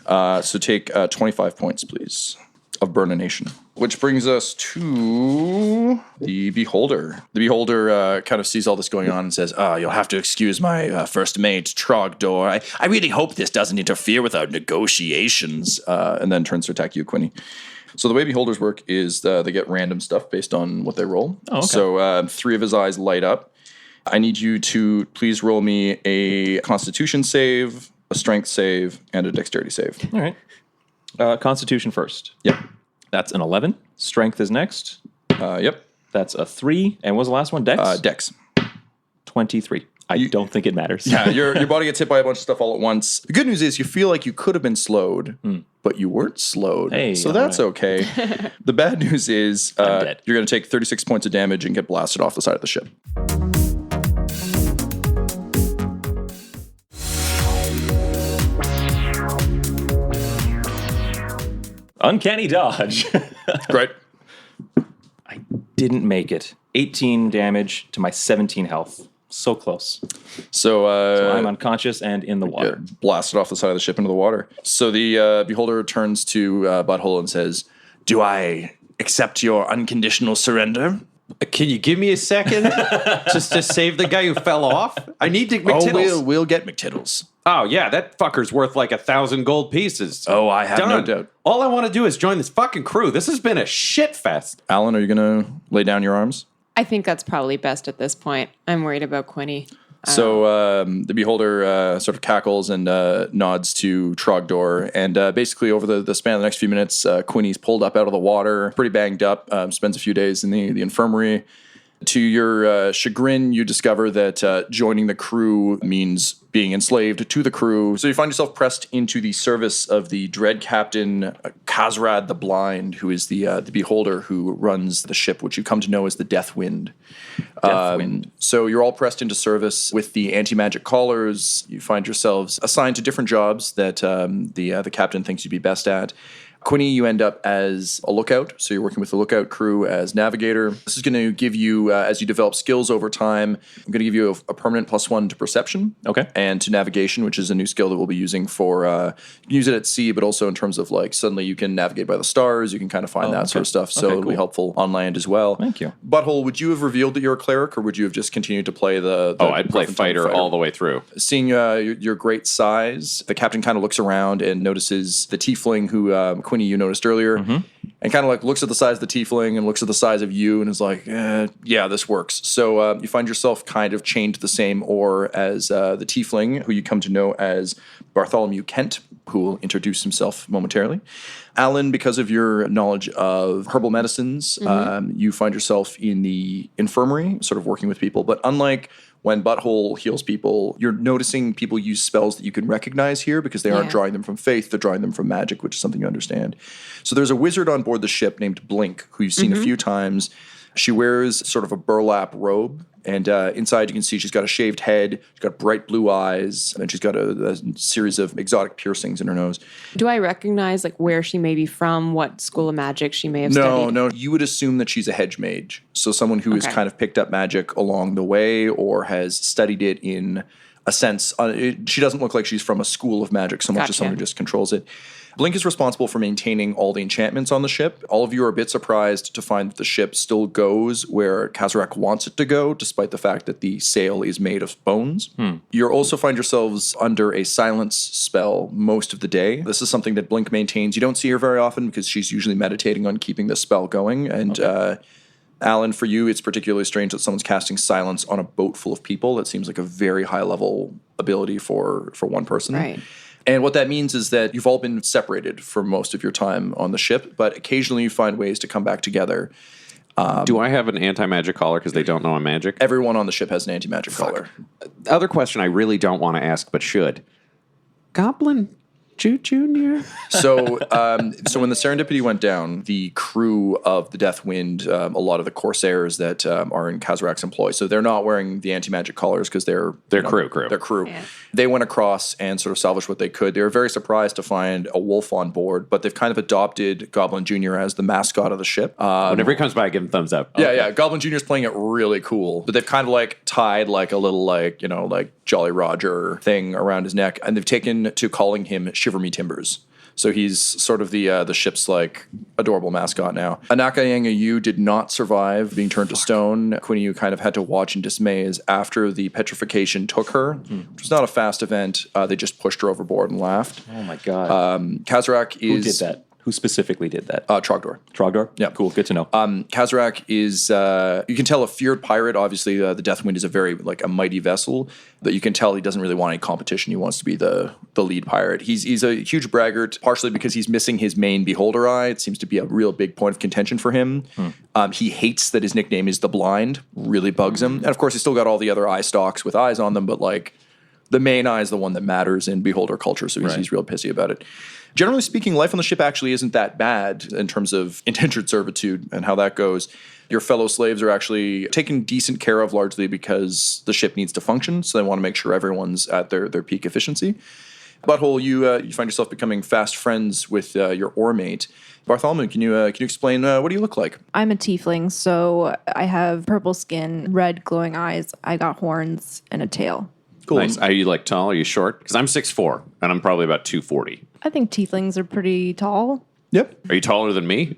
[SPEAKER 2] take 25 points, please, of burnination. Which brings us to the Beholder. The Beholder kind of sees all this going on and says, "You'll have to excuse my first mate, Trogdor. I really hope this doesn't interfere with our negotiations." And then turns to attack you, Quinny. So the way Beholders work is they get random stuff based on what they roll.
[SPEAKER 5] Oh, okay.
[SPEAKER 2] So 3 of his eyes light up. I need you to please roll me a Constitution save, a Strength save, and a Dexterity save.
[SPEAKER 5] All right. Constitution first.
[SPEAKER 2] Yep.
[SPEAKER 5] That's an 11. Strength is next.
[SPEAKER 2] Yep.
[SPEAKER 5] That's a 3. And what was the last one? Dex?
[SPEAKER 2] Dex.
[SPEAKER 5] 23. I don't think it matters.
[SPEAKER 2] Yeah, your body gets hit by a bunch of stuff all at once. The good news is you feel like you could have been slowed, but you weren't slowed.
[SPEAKER 5] Hey,
[SPEAKER 2] so
[SPEAKER 5] all
[SPEAKER 2] that's
[SPEAKER 5] right.
[SPEAKER 2] okay. The bad news is
[SPEAKER 5] dead.
[SPEAKER 2] you're going to take 36 points of damage and get blasted off the side of the ship.
[SPEAKER 5] Uncanny dodge.
[SPEAKER 2] Great.
[SPEAKER 5] I didn't make it. 18 damage to my 17 health. So close.
[SPEAKER 2] So
[SPEAKER 5] I'm unconscious and in the water.
[SPEAKER 2] blasted off the side of the ship into the water. So the Beholder turns to Butthole and says, "Do I accept your unconditional surrender?"
[SPEAKER 4] Can you give me a second just to save the guy who fell off? I need to McTiddles.
[SPEAKER 2] Oh, we'll get McTiddles.
[SPEAKER 4] Oh, yeah, that fucker's worth like 1,000 gold pieces.
[SPEAKER 2] Oh, I have no
[SPEAKER 4] Done.
[SPEAKER 2] doubt.
[SPEAKER 4] All I want to do is join this fucking crew. This has been a shit fest.
[SPEAKER 2] Alan, are you going to lay down your arms?
[SPEAKER 3] I think that's probably best at this point. I'm worried about Quinny.
[SPEAKER 2] So the beholder sort of cackles and nods to Trogdor, and basically over the span of the next few minutes, Quinny's pulled up out of the water, pretty banged up, spends a few days in the infirmary. To your chagrin, you discover that joining the crew means being enslaved to the crew. So you find yourself pressed into the service of the dread captain Khazrad the Blind, who is the beholder who runs the ship, which you come to know as the Deathwind. So you're all pressed into service with the anti-magic callers. You find yourselves assigned to different jobs that the captain thinks you'd be best at. Quinny, you end up as a lookout, so you're working with the lookout crew as navigator. This is going to give you, as you develop skills over time, I'm going to give you a permanent +1 to perception, and to navigation, which is a new skill that we'll be using for, you can use it at sea, but also in terms of like suddenly you can navigate by the stars, you can kind of find that sort of stuff, so it'll be helpful on land as well.
[SPEAKER 5] Thank you.
[SPEAKER 2] Butthole, would you have revealed that you're a cleric, or would you have just continued to play the
[SPEAKER 4] I'd play fighter all the way through.
[SPEAKER 2] Seeing your great size, the captain kind of looks around and notices the tiefling who Quinny you noticed earlier, and kind of like looks at the size of the tiefling and looks at the size of you and is like, yeah, this works. So you find yourself kind of chained to the same oar as the tiefling, who you come to know as Bartholomew Kent, who will introduce himself momentarily. Alan, because of your knowledge of herbal medicines, you find yourself in the infirmary, sort of working with people, but unlike when Butthole heals people, you're noticing people use spells that you can recognize here because they aren't drawing them from faith, they're drawing them from magic, which is something you understand. So there's a wizard on board the ship named Blink, who you've seen a few times. She wears sort of a burlap robe, and inside you can see she's got a shaved head, she's got bright blue eyes, and she's got a series of exotic piercings in her nose.
[SPEAKER 3] Do I recognize like where she may be from, what school of magic she may have studied? No.
[SPEAKER 2] You would assume that she's a hedge mage, so someone who has kind of picked up magic along the way or has studied it in a sense. She doesn't look like she's from a school of magic so much as someone who just controls it. Blink is responsible for maintaining all the enchantments on the ship. All of you are a bit surprised to find that the ship still goes where Khazrak wants it to go, despite the fact that the sail is made of bones. You also find yourselves under a silence spell most of the day. This is something that Blink maintains. You don't see her very often because she's usually meditating on keeping the spell going. And Alan, for you, it's particularly strange that someone's casting silence on a boat full of people. That seems like a very high-level ability for one person.
[SPEAKER 3] Right.
[SPEAKER 2] And what that means is that you've all been separated for most of your time on the ship, but occasionally you find ways to come back together.
[SPEAKER 4] Do I have an anti-magic collar because they don't know I'm magic?
[SPEAKER 2] Everyone on the ship has an anti-magic collar.
[SPEAKER 4] Other question I really don't want to ask, but should. Goblin Junior?
[SPEAKER 2] So when the Serendipity went down, the crew of the Deathwind, a lot of the Corsairs that are in Khazrak's employ, so they're not wearing the anti-magic collars because they're
[SPEAKER 4] crew.
[SPEAKER 2] They're crew.
[SPEAKER 3] Yeah.
[SPEAKER 2] They went across and sort of salvaged what they could. They were very surprised to find a wolf on board, but they've kind of adopted Goblin Jr. as the mascot of the ship.
[SPEAKER 4] Whenever he comes by, I give him thumbs up.
[SPEAKER 2] Yeah. Goblin Jr. is playing it really cool, but they've kind of like tied like a little like Jolly Roger thing around his neck, and they've taken to calling him Shiver Me Timbers. So he's sort of the ship's like adorable mascot now. Anaka Yangayu did not survive being turned to stone. Quinny, you kind of had to watch in dismay as after the petrification took her, which was not a fast event. They just pushed her overboard and laughed.
[SPEAKER 5] Oh my god!
[SPEAKER 2] Khazrak is
[SPEAKER 5] Who did that? Who specifically did that?
[SPEAKER 2] Trogdor.
[SPEAKER 5] Trogdor?
[SPEAKER 2] Yeah.
[SPEAKER 5] Cool. Good to know.
[SPEAKER 2] Khazrak is, you can tell, a feared pirate. Obviously, the Deathwind is a very, like, a mighty vessel, but you can tell he doesn't really want any competition. He wants to be the lead pirate. He's a huge braggart, partially because he's missing his main beholder eye. It seems to be a real big point of contention for him. He hates that his nickname is the Blind. Really bugs him. And, of course, he's still got all the other eye stalks with eyes on them, but, like, the main eye is the one that matters in beholder culture, so he's real pissy about it. Generally speaking, life on the ship actually isn't that bad in terms of indentured servitude and how that goes. Your fellow slaves are actually taken decent care of largely because the ship needs to function, so they want to make sure everyone's at their peak efficiency. Butthole, you find yourself becoming fast friends with your oar mate. Bartholomew, can you explain what do you look like?
[SPEAKER 6] I'm a tiefling, so I have purple skin, red glowing eyes, I got horns, and a tail.
[SPEAKER 2] Cool.
[SPEAKER 4] Nice. Are you like tall? Are you short? Because I'm 6'4", and I'm probably about 240.
[SPEAKER 6] I think tieflings are pretty tall.
[SPEAKER 2] Yep.
[SPEAKER 4] Are you taller than me?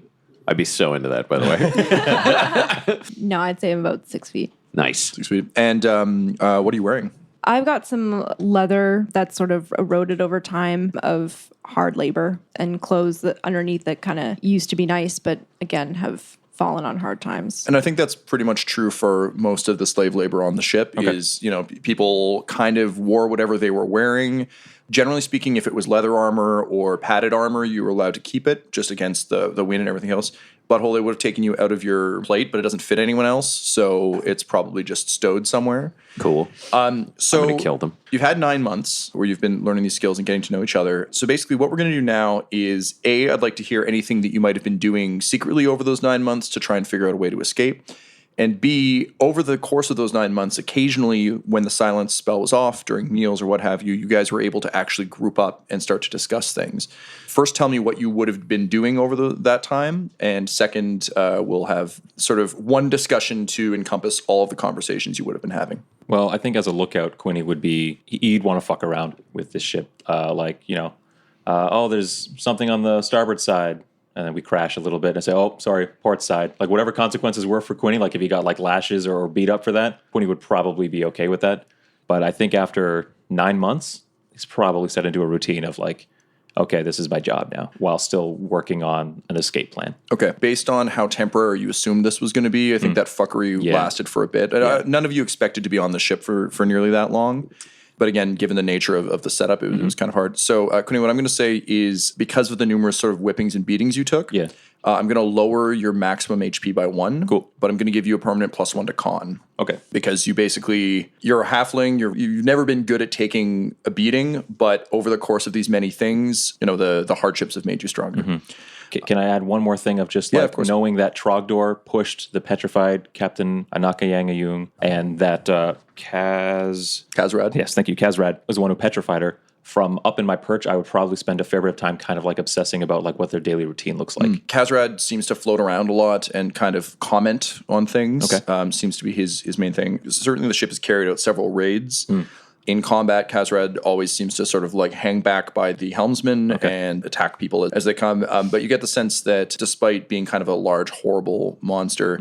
[SPEAKER 4] I'd be so into that, by the way.
[SPEAKER 6] No, I'd say I'm about 6 feet.
[SPEAKER 4] Nice.
[SPEAKER 2] 6 feet. And what are you wearing?
[SPEAKER 6] I've got some leather that's sort of eroded over time of hard labor and clothes that underneath that kind of used to be nice, but again have fallen on hard times.
[SPEAKER 2] And I think that's pretty much true for most of the slave labor on the ship is, people kind of wore whatever they were wearing. Generally speaking, if it was leather armor or padded armor, you were allowed to keep it just against the wind and everything else. Butthole, it would have taken you out of your plate, but it doesn't fit anyone else, so it's probably just stowed somewhere.
[SPEAKER 4] Cool.
[SPEAKER 2] So
[SPEAKER 4] I'm going to kill them.
[SPEAKER 2] You've had 9 months where you've been learning these skills and getting to know each other. So basically what we're going to do now is, A, I'd like to hear anything that you might have been doing secretly over those 9 months to try and figure out a way to escape. And B, over the course of those 9 months, occasionally when the silence spell was off during meals or what have you, you guys were able to actually group up and start to discuss things. First, tell me what you would have been doing over that time. And second, we'll have sort of one discussion to encompass all of the conversations you would have been having.
[SPEAKER 5] Well, I think as a lookout, Quinny would be, he'd want to fuck around with this ship. There's something on the starboard side. And then we crash a little bit and say, oh, sorry, port side. Like whatever consequences were for Quinny, like if he got like lashes or beat up for that, Quinny would probably be okay with that. But I think after 9 months, he's probably set into a routine of like, okay, this is my job now, while still working on an escape plan.
[SPEAKER 2] Okay. Based on how temporary you assumed this was going to be, I think that fuckery lasted for a bit. None of you expected to be on the ship for nearly that long. But again, given the nature of the setup, it was kind of hard. So, Quinny, what I'm going to say is because of the numerous sort of whippings and beatings you took, I'm going to lower your maximum HP by 1.
[SPEAKER 5] Cool.
[SPEAKER 2] But I'm going to give you a permanent +1 to con.
[SPEAKER 5] Okay.
[SPEAKER 2] Because you're a halfling. You've never been good at taking a beating, but over the course of these many things, the hardships have made you stronger.
[SPEAKER 5] Mm-hmm. Can I add one more thing of just
[SPEAKER 2] of course.
[SPEAKER 5] knowing that Trogdor pushed the petrified Captain Anakayangayung and that
[SPEAKER 2] Kazrad?
[SPEAKER 5] Yes, thank you. Kazrad was the one who petrified her. From up in my perch, I would probably spend a fair bit of time kind of like obsessing about like what their daily routine looks like.
[SPEAKER 2] Kazrad seems to float around a lot and kind of comment on things.
[SPEAKER 5] Okay.
[SPEAKER 2] Seems to be his main thing. Certainly the ship has carried out several raids. In combat, Kazrad always seems to sort of like hang back by the helmsman and attack people as they come. But you get the sense that despite being kind of a large, horrible monster,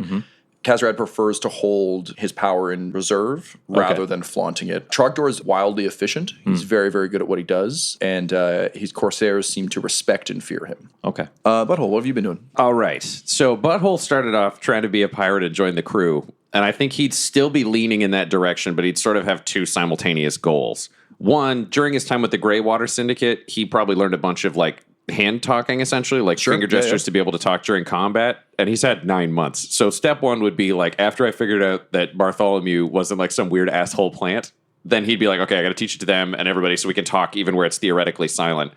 [SPEAKER 2] Kazrad prefers to hold his power in reserve rather than flaunting it. Trogdor is wildly efficient. He's very, very good at what he does. And his Corsairs seem to respect and fear him.
[SPEAKER 5] Okay.
[SPEAKER 2] Butthole, what have you been doing?
[SPEAKER 4] All right. So Butthole started off trying to be a pirate and join the crew. And I think he'd still be leaning in that direction, but he'd sort of have two simultaneous goals. One, during his time with the Greywater Syndicate, he probably learned a bunch of like hand talking, essentially, like finger gestures to be able to talk during combat. And he's had 9 months. So step one would be like, after I figured out that Bartholomew wasn't like some weird asshole plant, then he'd be like, okay, I got to teach it to them and everybody so we can talk even where it's theoretically silent.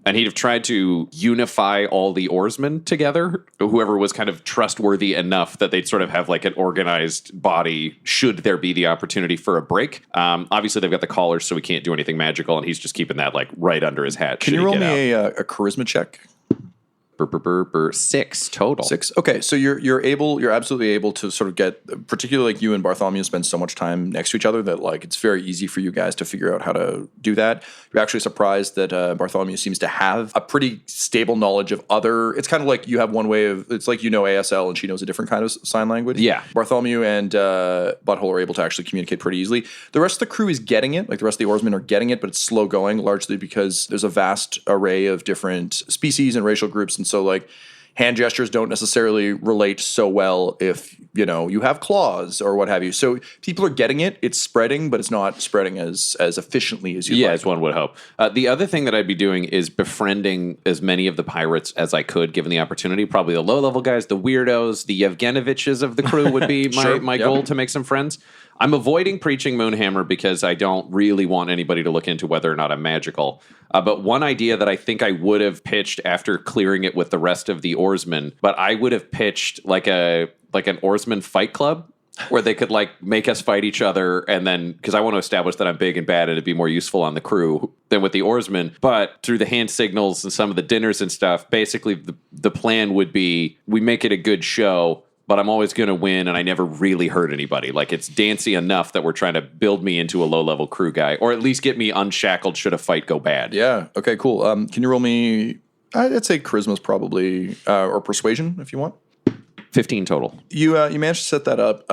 [SPEAKER 4] And he'd have tried to unify all the oarsmen together, whoever was kind of trustworthy enough that they'd sort of have like an organized body should there be the opportunity for a break. Obviously, they've got the collars, so we can't do anything magical, and he's just keeping that like right under his hat.
[SPEAKER 2] Can you roll me a charisma check?
[SPEAKER 4] 6 total.
[SPEAKER 2] 6. Okay, so you're absolutely able to sort of get, particularly like you and Bartholomew spend so much time next to each other that like it's very easy for you guys to figure out how to do that. You're actually surprised that Bartholomew seems to have a pretty stable knowledge of other. It's kind of like you have one way of. It's like ASL and she knows a different kind of sign language.
[SPEAKER 4] Yeah,
[SPEAKER 2] Bartholomew and Butthole are able to actually communicate pretty easily. The rest of the crew is getting it. Like the rest of the oarsmen are getting it, but it's slow going, largely because there's a vast array of different species and racial groups, and so like hand gestures don't necessarily relate so well if you have claws or what have you. So people are getting it. It's spreading, but it's not spreading as efficiently as you like.
[SPEAKER 4] As one would hope. The other thing that I'd be doing is befriending as many of the pirates as I could, given the opportunity. Probably the low-level guys, the weirdos, the Yevgenoviches of the crew would be my goal to make some friends. I'm avoiding preaching Moonhammer because I don't really want anybody to look into whether or not I'm magical. But one idea that I think I would have pitched after clearing it with the rest of the oarsmen, but I would have pitched like an oarsman fight club where they could like make us fight each other, and then because I want to establish that I'm big and bad and it'd be more useful on the crew than with the oarsmen. But through the hand signals and some of the dinners and stuff, basically the plan would be we make it a good show, but I'm always going to win, and I never really hurt anybody. Like, it's dancy enough that we're trying to build me into a low-level crew guy, or at least get me unshackled should a fight go bad.
[SPEAKER 2] Yeah. Okay, cool. Can you roll me I'd say charisma's probably, or persuasion if you want.
[SPEAKER 4] 15 total.
[SPEAKER 2] You managed to set that up.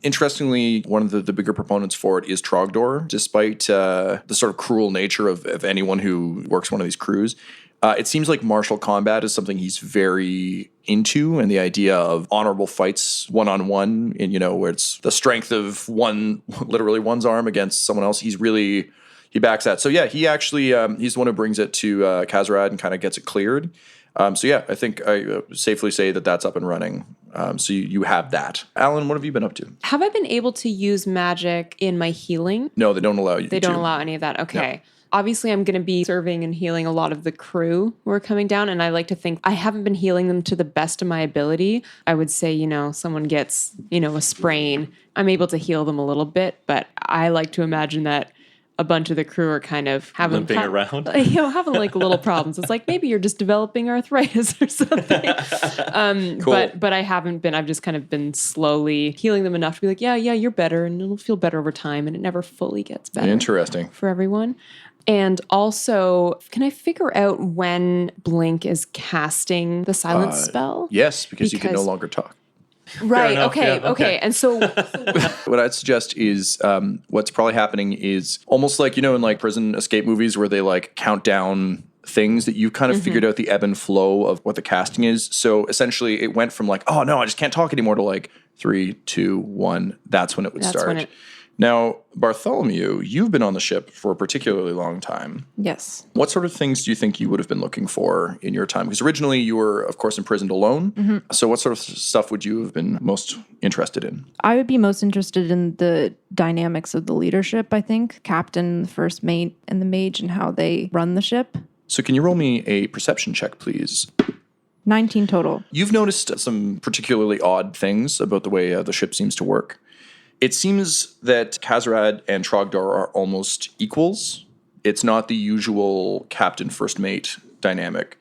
[SPEAKER 2] Interestingly, one of the bigger proponents for it is Trogdor. Despite the sort of cruel nature of anyone who works one of these crews, it seems like martial combat is something he's very into, and the idea of honorable fights one-on-one, and where it's the strength of literally one's arm against someone else. He backs that. So yeah, he actually he's the one who brings it to Kazrad and kind of gets it cleared. So yeah, I think I safely say that that's up and running. So you have that. Alan, what have you been up to?
[SPEAKER 3] Have I been able to use magic in my healing?
[SPEAKER 2] No, they don't allow you.
[SPEAKER 3] They don't allow any of that. Okay.
[SPEAKER 2] Yeah.
[SPEAKER 3] Obviously, I'm going to be serving and healing a lot of the crew who are coming down, and I like to think I haven't been healing them to the best of my ability. I would say, someone gets, a sprain. I'm able to heal them a little bit, but I like to imagine that a bunch of the crew are kind of having
[SPEAKER 5] limping around,
[SPEAKER 3] having like little problems. It's like maybe you're just developing arthritis or something.
[SPEAKER 2] Cool.
[SPEAKER 3] But I haven't been. I've just kind of been slowly healing them enough to be like, yeah, you're better, and it'll feel better over time, and it never fully gets better.
[SPEAKER 2] Interesting.
[SPEAKER 3] For everyone. And also, can I figure out when Blink is casting the silence spell?
[SPEAKER 2] Yes, because you can no longer talk.
[SPEAKER 3] Right.
[SPEAKER 5] enough,
[SPEAKER 3] Okay.
[SPEAKER 5] yeah,
[SPEAKER 3] Okay. And so
[SPEAKER 2] What I'd suggest is what's probably happening is almost like, in like prison escape movies where they like count down things that you kind of figured out the ebb and flow of what the casting is. So essentially it went from like, oh no, I just can't talk anymore to like 3, 2, 1. That's when it would start. Now, Bartholomew, you've been on the ship for a particularly long time.
[SPEAKER 6] Yes.
[SPEAKER 2] What sort of things do you think you would have been looking for in your time? Because originally you were, of course, imprisoned alone. Mm-hmm. So what sort of stuff would you have been most interested in?
[SPEAKER 6] I would be most interested in the dynamics of the leadership, I think. Captain, the first mate, and the mage, and how they run the ship.
[SPEAKER 2] So can you roll me a perception check, please?
[SPEAKER 6] 19 total.
[SPEAKER 2] You've noticed some particularly odd things about the way the ship seems to work. It seems that Kazrad and Trogdor are almost equals. It's not the usual captain-first mate dynamic.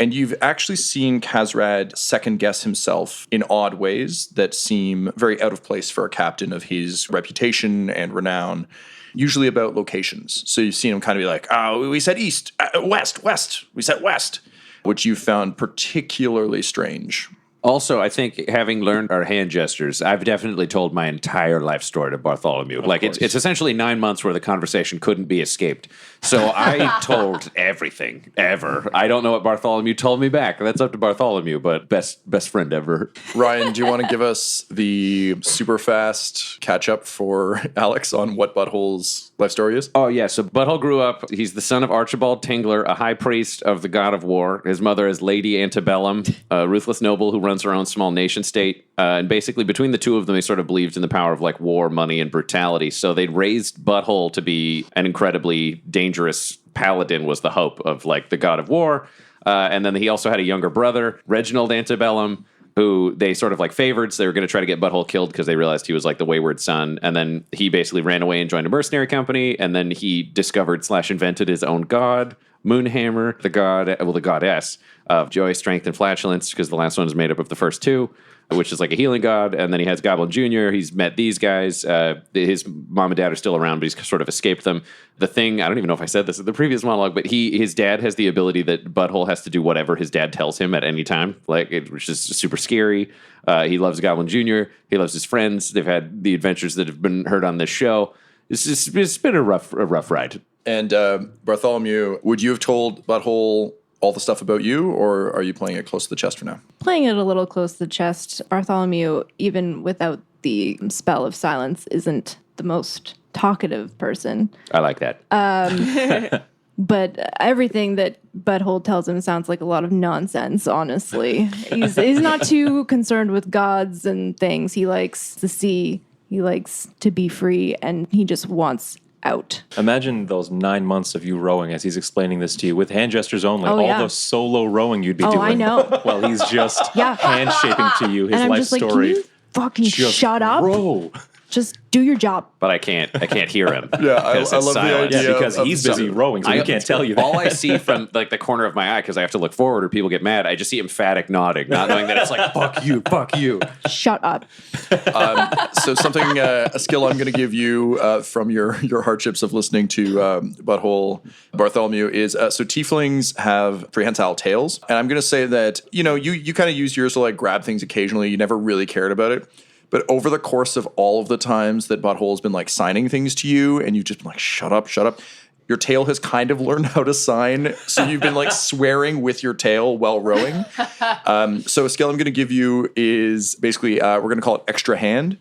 [SPEAKER 2] And you've actually seen Kazrad second-guess himself in odd ways that seem very out of place for a captain of his reputation and renown, usually about locations. So you've seen him kind of be like, oh, we said east, west, we said west, which you found particularly strange.
[SPEAKER 4] Also, I think having learned our hand gestures, I've definitely told my entire life story to Bartholomew. It's essentially 9 months where the conversation couldn't be escaped. So I told everything, ever. I don't know what Bartholomew told me back. That's up to Bartholomew, but best friend ever.
[SPEAKER 2] Ryan, do you want to give us the super fast catch up for Alex on what Butthole's life story is?
[SPEAKER 4] Oh, yeah. So Butthole grew up. He's the son of Archibald Tingler, a high priest of the god of war. His mother is Lady Antebellum, a ruthless noble who runs her own small nation state. And basically, between the two of them, they sort of believed in the power of like war, money, and brutality. So they raised Butthole to be an incredibly dangerous paladin, was the hope of like the god of war. And then he also had a younger brother, Reginald Antebellum, who they sort of like favored. So they were going to try to get Butthole killed because they realized he was like the wayward son. And then he basically ran away and joined a mercenary company. And then he discovered / invented his own god, Moonhammer, the goddess of joy, strength, and flatulence, because the last one is made up of the first two, which is like a healing god. And then he has Goblin Jr. He's met these guys. His mom and dad are still around, but he's sort of escaped them. The thing, I don't even know if I said this in the previous monologue, but his dad has the ability that Butthole has to do whatever his dad tells him at any time, which is super scary. He loves Goblin Jr. He loves his friends. They've had the adventures that have been heard on this show. It's been a rough ride.
[SPEAKER 2] And Bartholomew, would you have told Butthole all the stuff about you, or are you playing it close to the chest for now?
[SPEAKER 6] Playing it a little close to the chest. Bartholomew, even without the spell of silence, isn't the most talkative person.
[SPEAKER 4] I like that.
[SPEAKER 6] But everything that Butthole tells him sounds like a lot of nonsense, honestly. He's not too concerned with gods and things. He likes the sea. He likes to be free, and he just wants out.
[SPEAKER 5] Imagine those 9 months of you rowing as he's explaining this to you with hand gestures only. All the solo rowing you'd be doing.
[SPEAKER 6] I know.
[SPEAKER 5] While he's just hand shaping to you his
[SPEAKER 6] and I'm
[SPEAKER 5] life
[SPEAKER 6] just like,
[SPEAKER 5] story.
[SPEAKER 6] can you fucking
[SPEAKER 5] Just
[SPEAKER 6] shut up?
[SPEAKER 5] row.
[SPEAKER 6] Just do your job.
[SPEAKER 4] but I can't hear him.
[SPEAKER 2] Yeah, I
[SPEAKER 4] because
[SPEAKER 2] love
[SPEAKER 4] it's
[SPEAKER 2] the
[SPEAKER 4] silent.
[SPEAKER 2] idea.
[SPEAKER 5] Yeah, because
[SPEAKER 2] of
[SPEAKER 5] he's busy rowing, so he can't tell you that.
[SPEAKER 4] All I see from like the corner of my eye, because I have to look forward or people get mad, I just see emphatic nodding, not knowing that it's like, fuck you.
[SPEAKER 6] Shut up.
[SPEAKER 2] So something, a skill I'm going to give you from your hardships of listening to Butthole Bartholomew is, so tieflings have prehensile tails. And I'm going to say that, you kind of use yours to like grab things occasionally. You never really cared about it. But over the course of all of the times that Butthole's been like signing things to you and you've just been like, shut up, your tail has kind of learned how to sign. So you've been like swearing with your tail while rowing. So a skill I'm going to give you is basically, we're going to call it extra hand.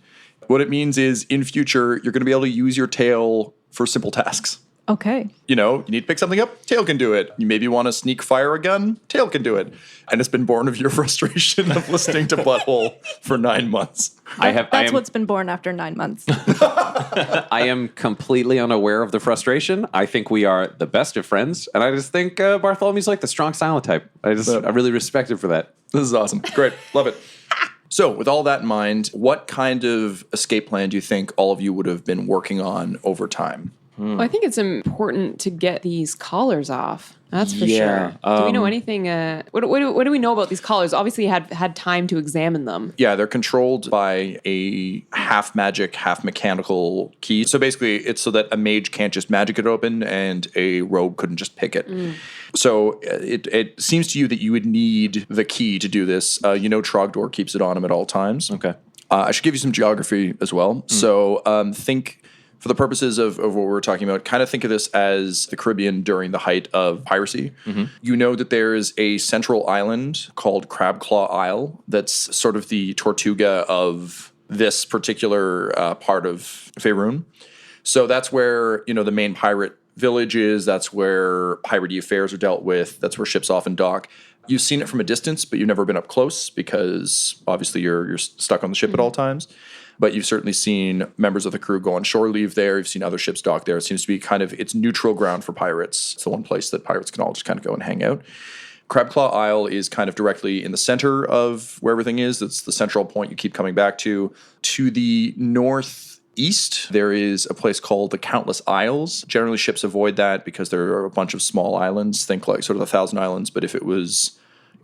[SPEAKER 2] What it means is in future, you're going to be able to use your tail for simple tasks.
[SPEAKER 6] Okay.
[SPEAKER 2] You need to pick something up, tail can do it. You maybe want to sneak fire a gun, tail can do it. And it's been born of your frustration of listening to Butthole for 9 months.
[SPEAKER 6] That's what's been born after 9 months.
[SPEAKER 4] I am completely unaware of the frustration. I think we are the best of friends, and I just think Bartholomew's like the strong silent type. I really respect him for that.
[SPEAKER 2] This is awesome. Great. Love it. So with all that in mind, what kind of escape plan do you think all of you would have been working on over time?
[SPEAKER 3] Well, I think it's important to get these collars off. That's for
[SPEAKER 5] Yeah,
[SPEAKER 3] sure. Do we know anything? What do we know about these collars? Obviously, you had time to examine them.
[SPEAKER 2] Yeah, they're controlled by a half magic, half mechanical key. So basically, it's so that a mage can't just magic it open and a rogue couldn't just pick it. So it seems to you that you would need the key to do this. Trogdor keeps it on him at all times.
[SPEAKER 5] Okay.
[SPEAKER 2] I should give you some geography as well. So think, for the purposes of what we're talking about, kind of think of this as the Caribbean during the height of piracy. You know that there's a central island called Crabclaw Isle that's sort of the Tortuga of this particular part of Faerun. So that's where, the main pirate village is. That's where piratey affairs are dealt with. That's where ships often dock. You've seen it from a distance, but you've never been up close because obviously you're stuck on the ship at all times. But you've certainly seen members of the crew go on shore leave there. You've seen other ships dock there. It seems to be it's neutral ground for pirates. It's the one place that pirates can all just kind of go and hang out. Crabclaw Isle is kind of directly in the center of where everything is. It's the central point you keep coming back to. To the northeast, there is a place called the Countless Isles. Generally, ships avoid that because there are a bunch of small islands. Think like sort of the Thousand Islands. But if it was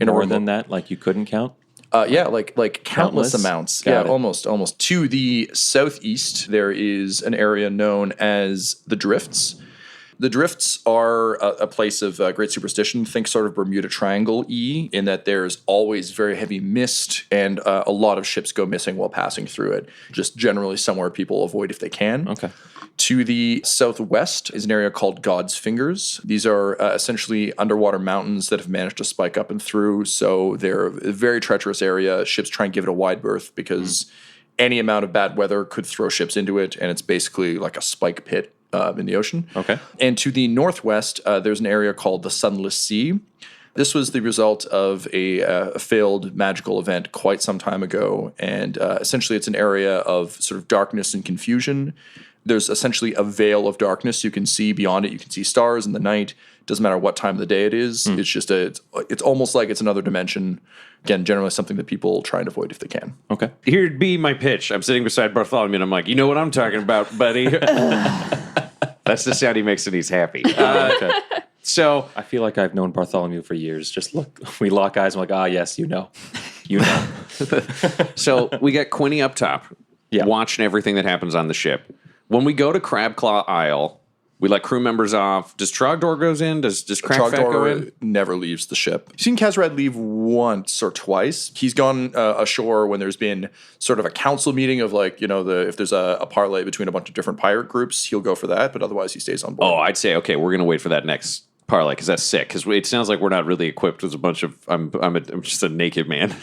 [SPEAKER 5] More than that, like you couldn't count?
[SPEAKER 2] Like countless amounts.
[SPEAKER 5] Got it.
[SPEAKER 2] Almost. To the southeast, there is an area known as the Drifts. The Drifts are a place of great superstition. Think sort of Bermuda Triangle-y, in that there's always very heavy mist and a lot of ships go missing while passing through it. Just generally somewhere people avoid if they can.
[SPEAKER 5] Okay.
[SPEAKER 2] To the southwest is an area called God's Fingers. These are essentially underwater mountains that have managed to spike up and through. So they're a very treacherous area. Ships try and give it a wide berth because any amount of bad weather could throw ships into it. And it's basically like a spike pit in the ocean.
[SPEAKER 5] Okay.
[SPEAKER 2] And to the northwest, there's an area called the Sunless Sea. This was the result of a failed magical event quite some time ago. And essentially it's an area of sort of darkness and confusion. There's essentially a veil of darkness you can see beyond it. You can see stars in the night. Doesn't matter what time of the day it is. It's just it's almost like it's another dimension. Again, generally something that people try and avoid if they can.
[SPEAKER 5] Okay.
[SPEAKER 4] Here'd be my pitch. I'm sitting beside Bartholomew, and I'm like, you know what I'm talking about, buddy? That's the sound he makes when he's happy.
[SPEAKER 5] Okay.
[SPEAKER 4] So
[SPEAKER 5] I feel like I've known Bartholomew for years. Just look, we lock eyes. I'm like, yes, you know.
[SPEAKER 4] So we got Quinny up top, watching everything that happens on the ship. When we go to Crabclaw Isle, we let crew members off. Does Trogdor goes in? Does Crackfat go in?
[SPEAKER 2] Never leaves the ship. You've seen Kazrad leave once or twice. He's gone ashore when there's been sort of a council meeting of like, if there's a parlay between a bunch of different pirate groups, he'll go for that. But otherwise, he stays on board.
[SPEAKER 4] Oh, I'd say, okay, we're going to wait for that next parlay because that's sick. Because it sounds like we're not really equipped with a bunch of. I'm just a naked man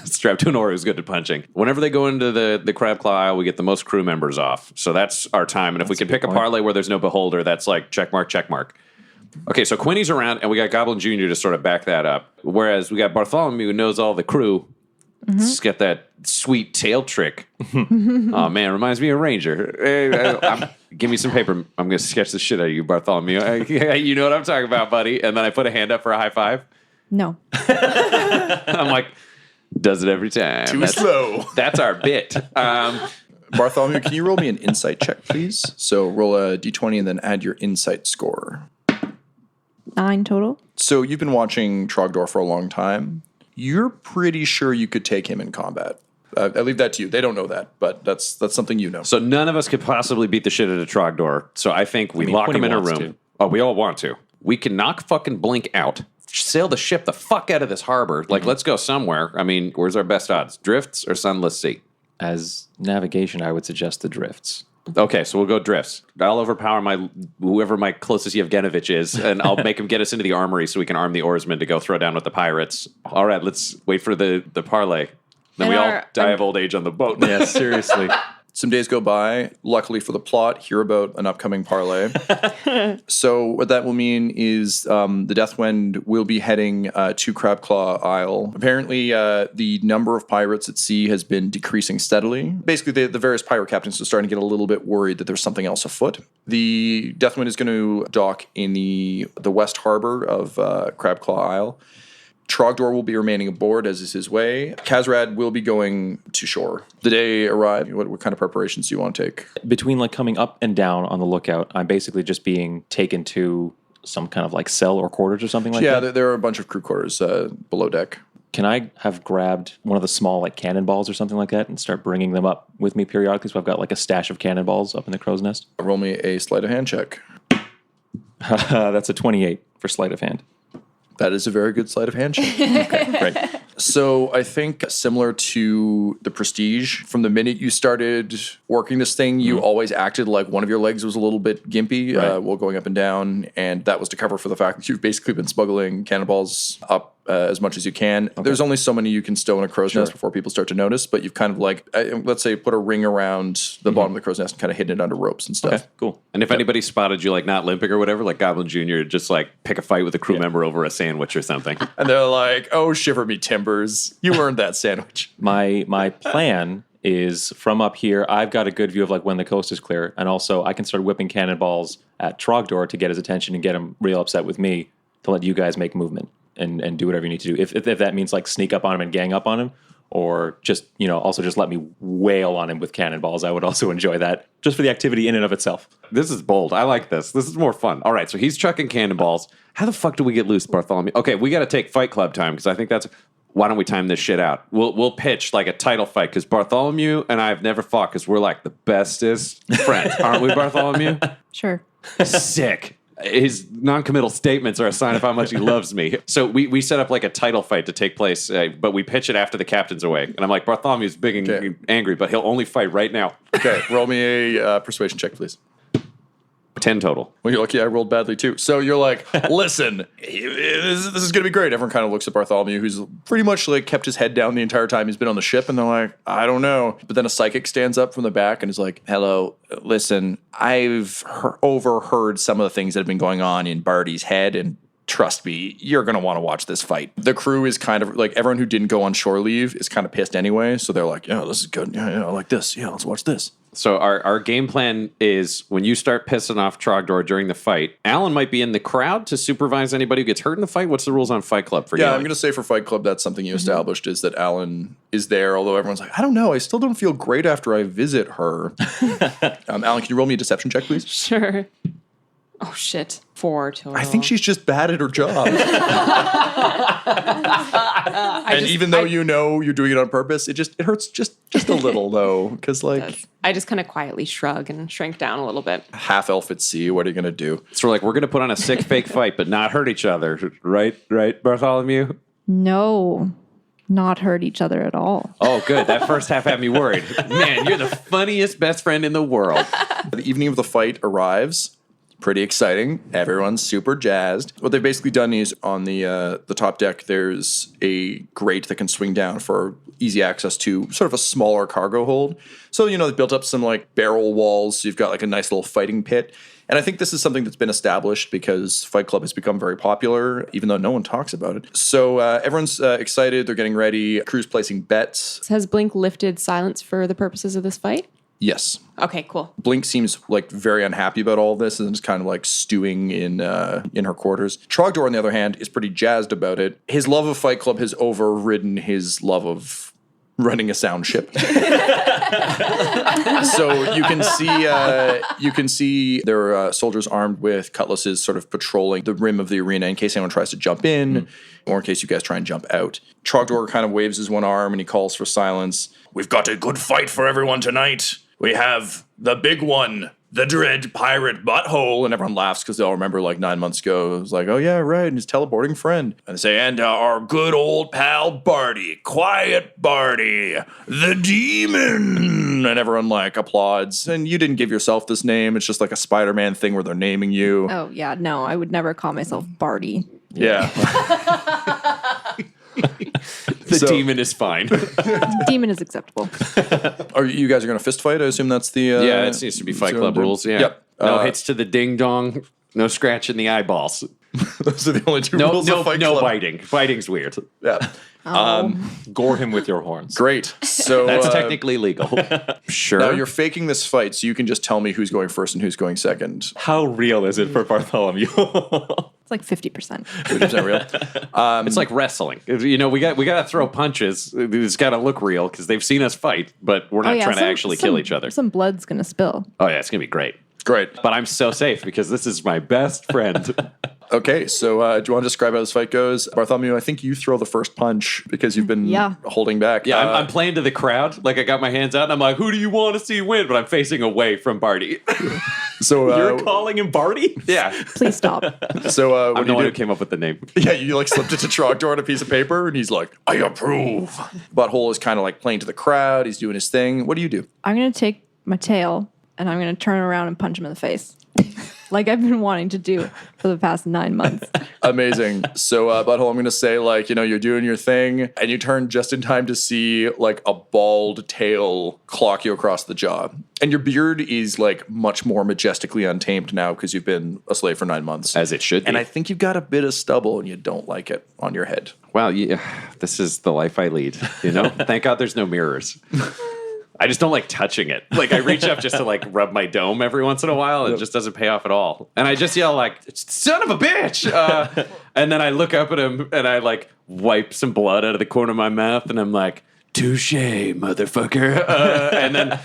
[SPEAKER 4] strapped to an oar who's good at punching. Whenever they go into the Crabclaw Isle, we get the most crew members off. So that's our time. And if we can pick a parlay where there's no beholder, that's like check mark. Okay, so Quinny's around, and we got Goblin Jr. to sort of back that up. Whereas we got Bartholomew, who knows all the crew. He's got that sweet tail trick. Oh, man, reminds me of Ranger. Hey, give me some paper. I'm going to sketch the shit out of you, Bartholomew. You know what I'm talking about, buddy. And then I put a hand up for a high five.
[SPEAKER 6] No.
[SPEAKER 4] I'm like, does it every time.
[SPEAKER 2] Too slow.
[SPEAKER 4] That's our bit.
[SPEAKER 2] Bartholomew, can you roll me an insight check, please? So roll a d20 and then add your insight score.
[SPEAKER 6] 9 total.
[SPEAKER 2] So you've been watching Trogdor for a long time. You're pretty sure you could take him in combat. I leave that to you. They don't know that, but that's something you know.
[SPEAKER 4] So none of us could possibly beat the shit out of Trogdor. So I think we lock him in a room.
[SPEAKER 5] to.
[SPEAKER 4] Oh, we all want to. We can knock fucking Blink out. Sail the ship the fuck out of this harbor. Like, let's go somewhere. I mean, where's our best odds? Drifts or Sunless Sea?
[SPEAKER 5] As navigation, I would suggest the drifts.
[SPEAKER 4] Okay, so we'll go drifts. I'll overpower whoever my closest Yevgenovich is, and I'll make him get us into the armory so we can arm the oarsmen to go throw down with the pirates. All right, let's wait for the parlay. Then we all die of old age on the boat.
[SPEAKER 5] Yeah, seriously.
[SPEAKER 2] Some days go by. Luckily for the plot, hear about an upcoming parlay. So what that will mean is the Deathwind will be heading to Crabclaw Isle. Apparently, the number of pirates at sea has been decreasing steadily. Basically, the various pirate captains are starting to get a little bit worried that there's something else afoot. The Deathwind is going to dock in the west harbor of Crabclaw Isle. Trogdor will be remaining aboard, as is his way. Kazrad will be going to shore. The day arrived. What kind of preparations do you want to take?
[SPEAKER 5] Between like coming up and down on the lookout, I'm basically just being taken to some kind of like cell or quarters or something like that.
[SPEAKER 2] Yeah, there are a bunch of crew quarters below deck.
[SPEAKER 5] Can I have grabbed one of the small like cannonballs or something like that and start bringing them up with me periodically? So I've got like a stash of cannonballs up in the crow's nest.
[SPEAKER 2] Roll me a sleight of hand check.
[SPEAKER 5] That's a 28 for sleight of hand.
[SPEAKER 2] That is a very good sleight of hand check.
[SPEAKER 5] Okay, great.
[SPEAKER 2] So I think similar to the Prestige, from the minute you started working this thing, you always acted like one of your legs was a little bit gimpy while going up and down. And that was to cover for the fact that you've basically been smuggling cannonballs up as much as you can. Okay. There's only so many you can stow in a crow's nest before people start to notice, but you've kind of like, let's say, put a ring around the bottom of the crow's nest and kind of hidden it under ropes and stuff.
[SPEAKER 5] Okay, cool.
[SPEAKER 4] And if anybody spotted you like not limping or whatever, like Goblin Jr., just like pick a fight with a crew member over a sandwich or something.
[SPEAKER 2] And they're like, oh, shiver me timbers. You earned that sandwich.
[SPEAKER 5] My plan is from up here, I've got a good view of like when the coast is clear, and also I can start whipping cannonballs at Trogdor to get his attention and get him real upset with me to let you guys make movement and do whatever you need to do. If that means like sneak up on him and gang up on him, or just, also just let me wail on him with cannonballs, I would also enjoy that, just for the activity in and of itself.
[SPEAKER 4] This is bold. I like this. This is more fun. All right, so he's chucking cannonballs. How the fuck do we get loose, Bartholomew? Okay, we got to take Fight Club time, because I think that's... Why don't we time this shit out? We'll pitch like a title fight, because Bartholomew and I have never fought, because we're like the bestest friends. Aren't we, Bartholomew?
[SPEAKER 6] Sure.
[SPEAKER 4] Sick. His non-committal statements are a sign of how much he loves me. So we set up like a title fight to take place, but we pitch it after the captain's away. And I'm like, Bartholomew's big and angry, but he'll only fight right now.
[SPEAKER 2] Okay, roll me a persuasion check, please.
[SPEAKER 4] 10 total.
[SPEAKER 2] Well, you're lucky I rolled badly too. So you're like, listen, this is going to be great. Everyone kind of looks at Bartholomew, who's pretty much like kept his head down the entire time he's been on the ship. And they're like, I don't know. But then a psychic stands up from the back and is like, hello, listen, I've overheard some of the things that have been going on in Barty's head. And trust me, you're going to want to watch this fight. The crew is kind of like, everyone who didn't go on shore leave is kind of pissed anyway. So they're like, yeah, this is good. Yeah, I like this. Yeah, let's watch this.
[SPEAKER 4] So our game plan is when you start pissing off Trogdor during the fight, Alan might be in the crowd to supervise anybody who gets hurt in the fight. What's the rules on Fight Club for you?
[SPEAKER 2] Yeah, I'm going to say for Fight Club, that's something you established, is that Alan is there, although everyone's like, I don't know, I still don't feel great after I visit her. Alan, can you roll me a deception check, please?
[SPEAKER 3] Sure. Oh, shit. 4 total.
[SPEAKER 2] I think she's just bad at her job. Even though you know you're doing it on purpose, it hurts just a little, though, because like...
[SPEAKER 3] I just kind of quietly shrug and shrink down a little bit.
[SPEAKER 2] Half elf at sea, what are you going to do?
[SPEAKER 4] So we're going to put on a sick fake fight, but not hurt each other. Right, Bartholomew?
[SPEAKER 6] No, not hurt each other at all.
[SPEAKER 4] Oh, good. That first half had me worried. Man, you're the funniest best friend in the world.
[SPEAKER 2] The evening of the fight arrives. Pretty exciting. Everyone's super jazzed. What they've basically done is on the top deck, there's a grate that can swing down for easy access to sort of a smaller cargo hold. So, they've built up some like barrel walls. So you've got like a nice little fighting pit. And I think this is something that's been established because Fight Club has become very popular, even though no one talks about it. So everyone's excited. They're getting ready. Crew's placing bets.
[SPEAKER 3] Has Blink lifted silence for the purposes of this fight?
[SPEAKER 2] Yes.
[SPEAKER 3] Okay, cool.
[SPEAKER 2] Blink seems like very unhappy about all this and is kind of like stewing in her quarters. Trogdor, on the other hand, is pretty jazzed about it. His love of Fight Club has overridden his love of running a sound ship. So you can see there are soldiers armed with cutlasses sort of patrolling the rim of the arena in case anyone tries to jump in or in case you guys try and jump out. Trogdor kind of waves his one arm and he calls for silence.
[SPEAKER 7] We've got a good fight for everyone tonight. We have the big one, the dread pirate butthole.
[SPEAKER 2] And everyone laughs because they all remember like 9 months ago. It was like, oh yeah, right, and his teleporting friend.
[SPEAKER 7] And they say, and our good old pal Barty, quiet Barty, the demon.
[SPEAKER 2] And everyone like applauds. And you didn't give yourself this name. It's just like a Spider-Man thing where they're naming you.
[SPEAKER 6] Oh, yeah. No, I would never call myself Barty.
[SPEAKER 2] Yeah.
[SPEAKER 4] The demon is fine.
[SPEAKER 6] Demon is acceptable.
[SPEAKER 2] Are you guys going to fist fight? I assume that's the...
[SPEAKER 4] Yeah, it seems to be Fight Club rules. Yeah.
[SPEAKER 2] Yep.
[SPEAKER 4] No hits to the ding dong. No scratching the eyeballs.
[SPEAKER 2] Those are the only two
[SPEAKER 4] No,
[SPEAKER 2] rules of Fight
[SPEAKER 4] no
[SPEAKER 2] Club.
[SPEAKER 4] biting. Biting's weird.
[SPEAKER 2] Yeah.
[SPEAKER 5] Gore him with your horns.
[SPEAKER 2] Great. So
[SPEAKER 4] That's technically legal. Sure.
[SPEAKER 2] now you're faking this fight, so you can just tell me who's going first and who's going second.
[SPEAKER 5] How real is it for Bartholomew?
[SPEAKER 6] It's like 50%.
[SPEAKER 2] 50% real.
[SPEAKER 4] It's like wrestling. You know, we got to throw punches. It's got to look real because they've seen us fight, but we're not trying to actually kill each other.
[SPEAKER 6] Some blood's going to spill.
[SPEAKER 4] Oh yeah, it's gonna be great.
[SPEAKER 2] Great.
[SPEAKER 4] But I'm so safe because this is my best friend.
[SPEAKER 2] Okay, so do you want to describe how this fight goes? Bartholomew, I think you throw the first punch because you've been holding back.
[SPEAKER 4] Yeah, I'm playing to the crowd. Like I got my hands out and I'm like, who do you want to see win? But I'm facing away from Barty.
[SPEAKER 2] So
[SPEAKER 5] You're calling him Barty?
[SPEAKER 4] Yeah.
[SPEAKER 6] Please stop.
[SPEAKER 2] So
[SPEAKER 4] I'm the one who came up with the name.
[SPEAKER 2] Yeah, you like slipped it to Trogdor on a piece of paper, and he's like, I approve. Butthole is kind of like playing to the crowd. He's doing his thing. What do you do?
[SPEAKER 6] I'm going to take my tail and I'm going to turn around and punch him in the face. Like I've been wanting to do for the past 9 months.
[SPEAKER 2] Amazing. So, Butthole, I'm going to say, like, you know, you're doing your thing, and you turn just in time to see, like, a bald tail clock you across the jaw. And your beard is, like, much more majestically untamed now because you've been a slave for 9 months.
[SPEAKER 4] As it should be.
[SPEAKER 2] And I think you've got a bit of stubble, and you don't like it on your head.
[SPEAKER 4] Well, yeah, this is the life I lead, you know? Thank God there's no mirrors. I just don't like touching it. Like I reach up just to like rub my dome every once in a while. It just doesn't pay off at all. And I just yell like, son of a bitch. And then I look up at him and I like wipe some blood out of the corner of my mouth. And I'm like, touche, motherfucker. And then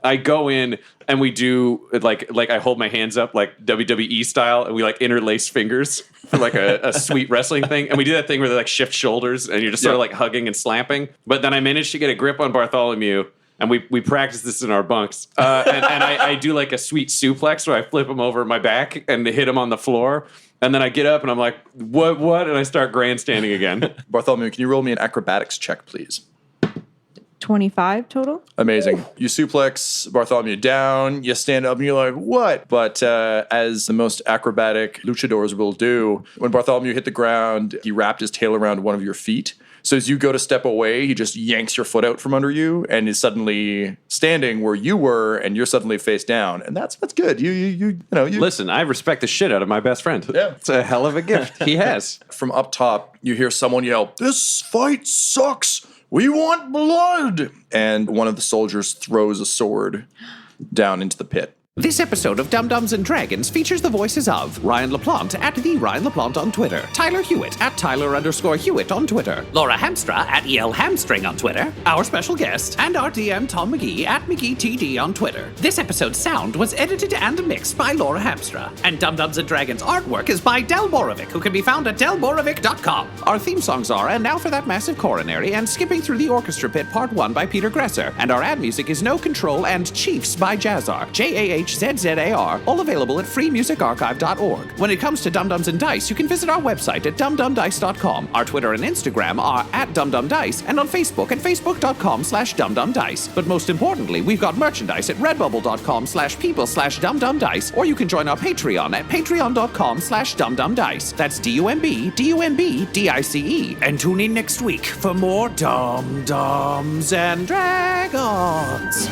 [SPEAKER 4] I go in and we do like I hold my hands up like WWE style. And we like interlace fingers for like a sweet wrestling thing. And we do that thing where they like shift shoulders and you're just sort of like hugging and slapping. But then I managed to get a grip on Bartholomew. And we practice this in our bunks. And I do like a sweet suplex where I flip him over my back and hit him on the floor. And then I get up and I'm like, what? And I start grandstanding again.
[SPEAKER 2] Bartholomew, can you roll me an acrobatics check, please?
[SPEAKER 6] 25 total?
[SPEAKER 2] Amazing. You suplex Bartholomew down, you stand up and you're like, what? But as the most acrobatic luchadors will do, when Bartholomew hit the ground, he wrapped his tail around one of your feet. So as you go to step away, he just yanks your foot out from under you and is suddenly standing where you were, and you're suddenly face down. And that's good. You know.
[SPEAKER 4] Listen, I respect the shit out of my best friend.
[SPEAKER 2] Yeah.
[SPEAKER 4] It's a hell of a gift. He has.
[SPEAKER 2] From up top, you hear someone yell, "This fight sucks. We want blood." And one of the soldiers throws a sword down into the pit.
[SPEAKER 1] This episode of Dum Dums and Dragons features the voices of Ryan LaPlante at the Ryan LaPlante on Twitter, Tyler Hewitt at Tyler_Hewitt on Twitter, Laura Hamstra at EL Hamstring on Twitter, our special guest, and our DM Tom McGee at McGeeTD on Twitter. This episode's sound was edited and mixed by Laura Hamstra, and Dum Dums and Dragons artwork is by Del Borovic, who can be found at delborovic.com. Our theme songs are And Now for That Massive Coronary and Skipping Through the Orchestra Pit Part 1 by Peter Gresser, and our ad music is No Control and Chiefs by Jazzar, JAHZZAR, all available at freemusicarchive.org. When it comes to Dum Dums and Dice, you can visit our website at dumdumdice.com. Our Twitter and Instagram are at dumdumdice, and on Facebook at facebook.com/dumdumdice. But most importantly, we've got merchandise at redbubble.com/people/dumdumdice, or you can join our Patreon at patreon.com/dumdumdice. That's DUMBDUMBDICE. And tune in next week for more Dum Dums and Dragons.